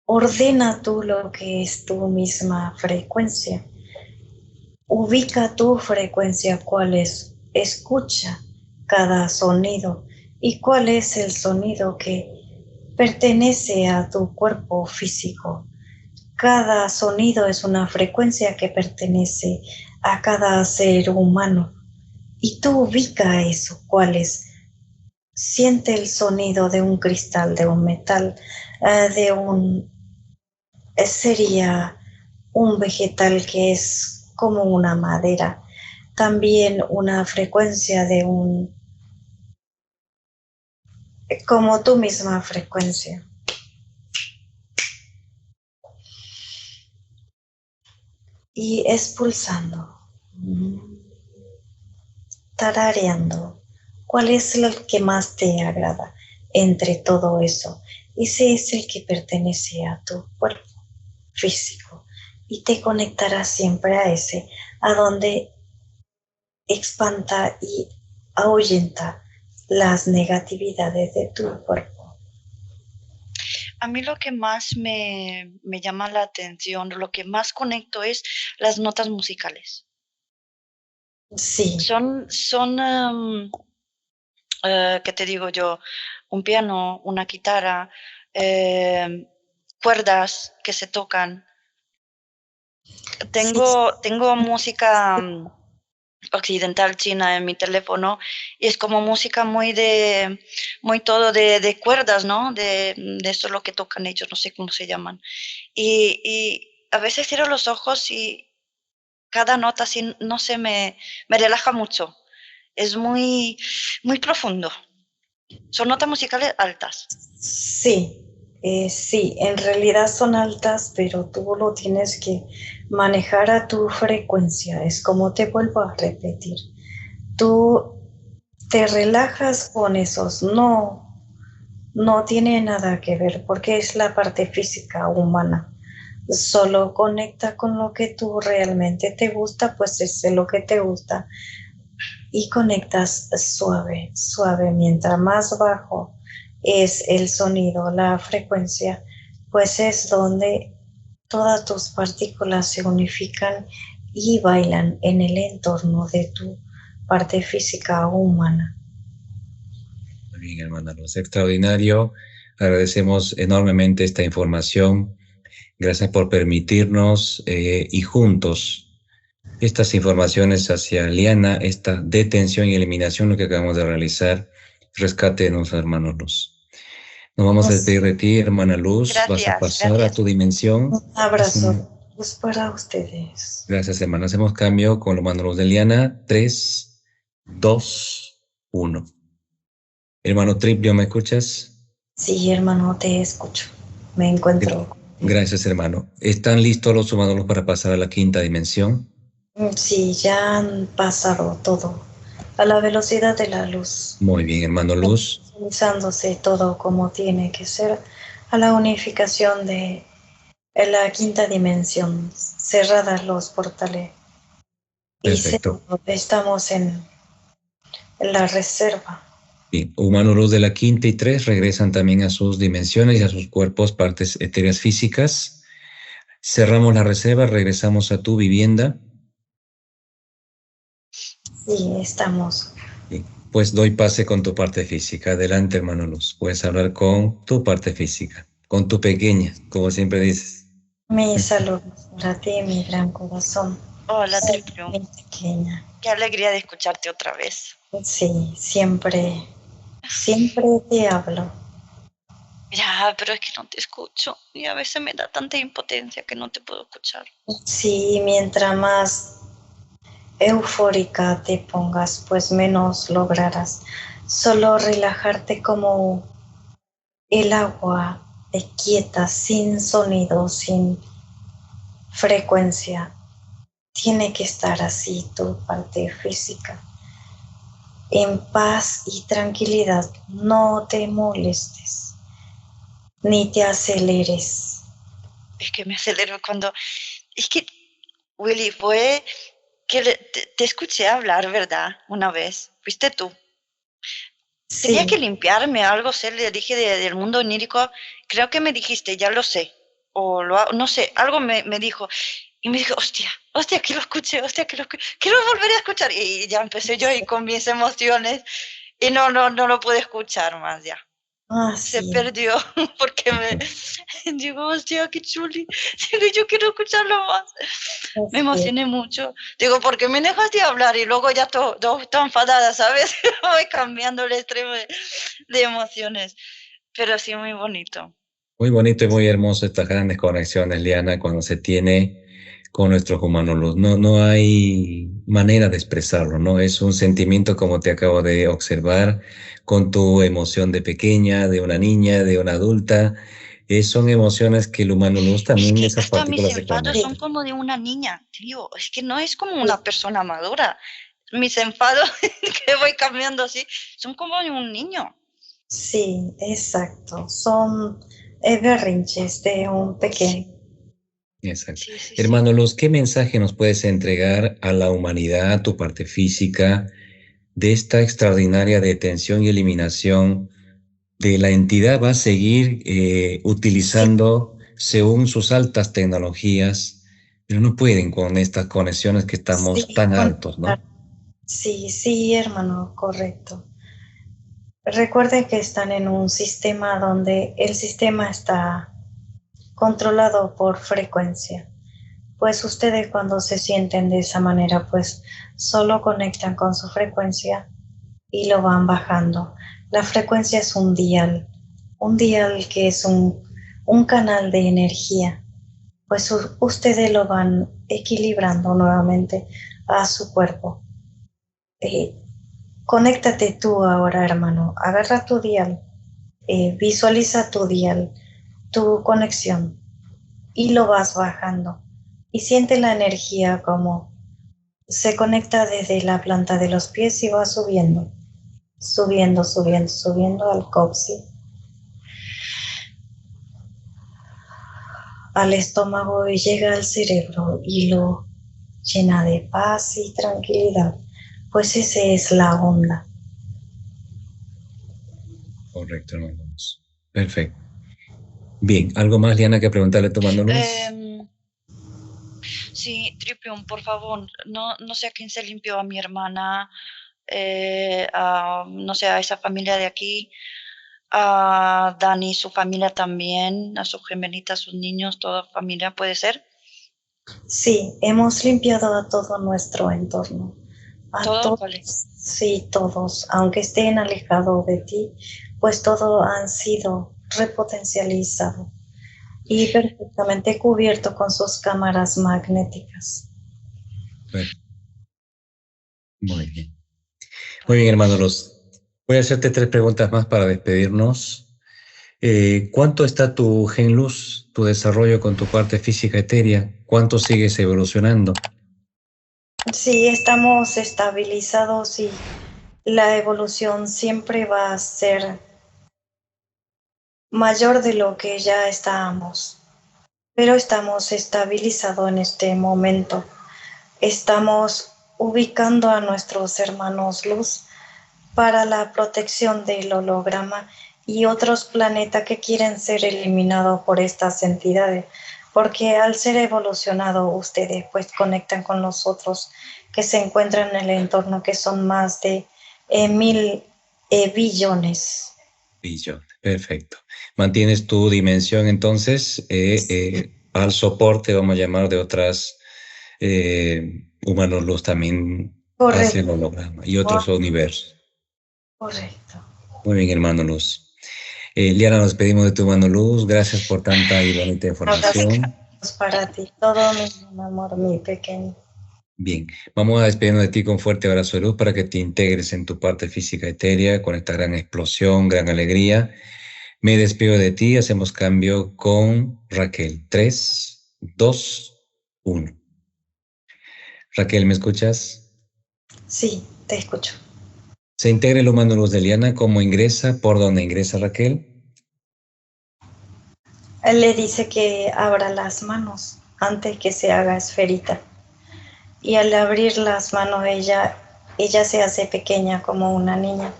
ordena tú lo que es tu misma frecuencia. Ubica tu frecuencia, cuál es, escucha cada sonido y cuál es el sonido que pertenece a tu cuerpo físico. Cada sonido es una frecuencia que pertenece a cada ser humano y tú ubica eso, cuál es. Siente el sonido de un cristal, de un metal, de un sería un vegetal que es como una madera, también una frecuencia de un, como tu misma frecuencia. Y expulsando. tarareando. ¿Cuál es el que más te agrada entre todo eso? Ese es el que pertenece a tu cuerpo físico y te conectarás siempre a ese, a donde espanta y ahuyenta las negatividades de tu cuerpo. A mí lo que más me llama la atención, lo que más conecto es las notas musicales. Sí. ¿Qué te digo yo? Un piano, una guitarra, cuerdas que se tocan. Tengo música occidental china en mi teléfono y es como música muy todo de cuerdas, ¿no? De eso lo que tocan ellos, no sé cómo se llaman. Y a veces cierro los ojos y cada nota así, no sé, me relaja mucho. Es muy, muy profundo. Son notas musicales altas. Sí, sí, en realidad son altas, pero tú lo tienes que manejar a tu frecuencia. Es como te vuelvo a repetir. Tú te relajas con esos, no tiene nada que ver porque es la parte física humana. Solo conecta con lo que tú realmente te gusta, pues es lo que te gusta. Y conectas suave, suave. Mientras más bajo es el sonido, la frecuencia, pues es donde todas tus partículas se unifican y bailan en el entorno de tu parte física humana. Muy bien, hermana Luz, extraordinario. Agradecemos enormemente esta información. Gracias por permitirnos y juntos estas informaciones hacia Liana, esta detención y eliminación, lo que acabamos de realizar, rescate de nuestros hermanos Luz. Nos vamos a despedir de ti, hermana Luz. Vas a pasar a tu dimensión. Un abrazo pues para ustedes. Gracias, hermano. Hacemos cambio con los hermano Luz de Liana. 3, 2, 1. Hermano Triplio, ¿me escuchas? Sí, hermano, te escucho. Me encuentro. Gracias, hermano. ¿Están listos los humanos para pasar a la quinta dimensión? Sí, ya han pasado todo a la velocidad de la luz. Muy bien, hermano Luz. Usándose todo como tiene que ser a la unificación de la quinta dimensión, cerradas los portales. Perfecto. Y estamos en la reserva. Bien, humano luz de la quinta y 3 regresan también a sus dimensiones y a sus cuerpos, partes etéreas físicas. Cerramos la reserva, regresamos a tu vivienda. Sí, estamos. Bien, pues doy pase con tu parte física. Adelante, hermano Luz. Puedes hablar con tu parte física, con tu pequeña, como siempre dices. Mi salud para ti, mi gran corazón. Hola, Triplio. Mi pequeña. Qué alegría de escucharte otra vez. Sí, siempre te hablo. Ya, pero es que no te escucho y a veces me da tanta impotencia que no te puedo escuchar. Sí, mientras más eufórica te pongas, pues menos lograrás. Solo relajarte como el agua quieta, sin sonido, sin frecuencia. Tiene que estar así tu parte física. En paz y tranquilidad, no te molestes, ni te aceleres. Es que me acelero cuando... Es que, Willy, fue que te escuché hablar, ¿verdad? Una vez. ¿Fuiste tú? Sí. Tenía que limpiarme algo, le dije del mundo onírico. Creo que me dijiste, ya lo sé. O no sé, algo me dijo. Y me dijo, hostia, que lo escuché, quiero volver a escuchar. Y ya empecé yo ahí con mis emociones. Y no lo pude escuchar más ya. Se perdió porque digo, hostia, qué chuli. Digo, yo quiero escucharlo más. Me emocioné mucho. Digo, ¿por qué me dejaste hablar? Y luego ya todo enfadada, ¿sabes? Voy cambiando el extremo de emociones. Pero sí, muy bonito. Muy bonito y muy hermoso estas grandes conexiones, Liana, cuando se tiene con nuestros humanos luz. No hay manera de expresarlo, ¿no? Es un sentimiento como te acabo de observar, con tu emoción de pequeña, de una niña, de una adulta. Son emociones que el humano luz también, es que esas hasta mis partículas se enfados conectan. son como de una niña, tío. Es que no es como una persona madura. mis enfados que voy cambiando así, son como de un niño. Sí, exacto. Son berrinches de un pequeño. Exacto. Sí, sí, sí. Hermano Luz, ¿qué mensaje nos puedes entregar a la humanidad, a tu parte física, de esta extraordinaria detención y eliminación de la entidad? Va a seguir Sí, utilizando según sus altas tecnologías, pero no pueden con estas conexiones que estamos sí, tan altos, ¿no? sí, sí, hermano, correcto. Recuerden que están en un sistema donde el sistema está controlado por frecuencia. Pues ustedes cuando se sienten de esa manera, pues solo conectan con su frecuencia y lo van bajando. La frecuencia es un dial que es un canal de energía. Pues ustedes lo van equilibrando nuevamente a su cuerpo. Eh, Conéctate tú ahora, hermano. Agarra tu dial, visualiza tu dial, tu conexión y lo vas bajando. Y siente la energía como se conecta desde la planta de los pies y va subiendo, subiendo, subiendo, subiendo al coxis, al estómago y llega al cerebro y lo llena de paz y tranquilidad. Pues esa es la onda. Correcto, hermano Luz. Perfecto. Bien, ¿algo más, Liana, que preguntarle a tu hermano Luz? Sí, Triplium, por favor, no sé a quién se limpió, a mi hermana, no sé, a esa familia de aquí, a Dani, su familia también, a su gemelita, a sus niños, toda familia, ¿puede ser? Sí, hemos limpiado a todo nuestro entorno, a ¿Todo? todos, Vale. sí, todos, aunque estén alejados de ti, pues todos han sido repotencializados y perfectamente cubierto con sus cámaras magnéticas. Perfecto. Muy bien. Muy bien, Vale. hermano Luz. Voy a hacerte 3 preguntas más para despedirnos. ¿Cuánto está tu gen luz, tu desarrollo con tu parte física etérea? ¿Cuánto sigues evolucionando? Sí, estamos estabilizados y la evolución siempre va a ser mayor de lo que ya estábamos, pero estamos estabilizados en este momento. Estamos ubicando a nuestros hermanos luz para la protección del holograma y otros planetas que quieren ser eliminados por estas entidades, porque al ser evolucionado ustedes pues conectan con los otros que se encuentran en el entorno, que son más de 1000 billones. Billón. Perfecto. Mantienes tu dimensión entonces al soporte, vamos a llamar, de otras humanos luz también hacia el Correcto, holograma y otros universos. correcto. Muy bien, hermano Luz. Liana, nos despedimos de tu hermano Luz. Gracias por tanta y bonita información. Abrazos para ti, todo mi amor, mi pequeño. Bien, vamos a despedirnos de ti con fuerte abrazo de luz para que te integres en tu parte física etérea con esta gran explosión, gran alegría. Me despido de ti, hacemos cambio con Raquel. 3, 2, 1. Raquel, ¿me escuchas? Sí, te escucho. Se integra el humano luz de Liana. ¿Cómo ingresa? ¿Por dónde ingresa Raquel? Él le dice que abra las manos antes que se haga esferita. Y al abrir las manos ella se hace pequeña como una niña.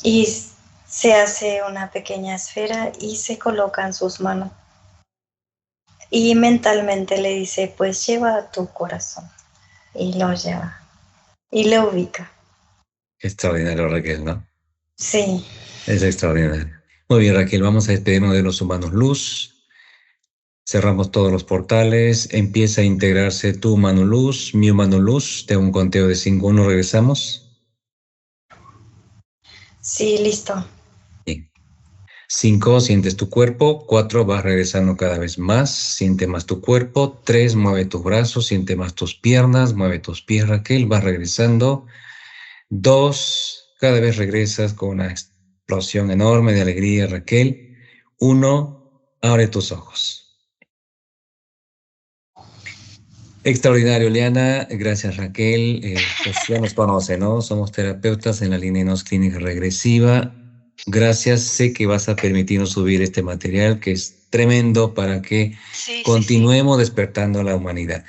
Y se hace una pequeña esfera y se coloca en sus manos. Y mentalmente le dice, pues lleva a tu corazón. Y lo lleva. Y le ubica. Extraordinario, Raquel, ¿no? Sí, Es extraordinario. Muy bien, Raquel, vamos a despedirnos de los humanos luz. Cerramos todos los portales. Empieza a integrarse tu humano luz, mi humano luz. De un conteo de 5, 1, regresamos. sí, listo. Bien. 5, sientes tu cuerpo. 4, vas regresando cada vez más. Siente más tu cuerpo. 3, mueve tus brazos. Siente más tus piernas. Mueve tus pies, Raquel. Vas regresando. 2, cada vez regresas con una explosión enorme de alegría, Raquel. 1, abre tus ojos. Extraordinario, Liana. Gracias, Raquel. Pues ya nos conoce, ¿no? Somos terapeutas en la línea Hipnosis Clínica Regresiva. Gracias. Sé que vas a permitirnos subir este material que es tremendo para que Sí, sí, sí. continuemos despertando a la humanidad.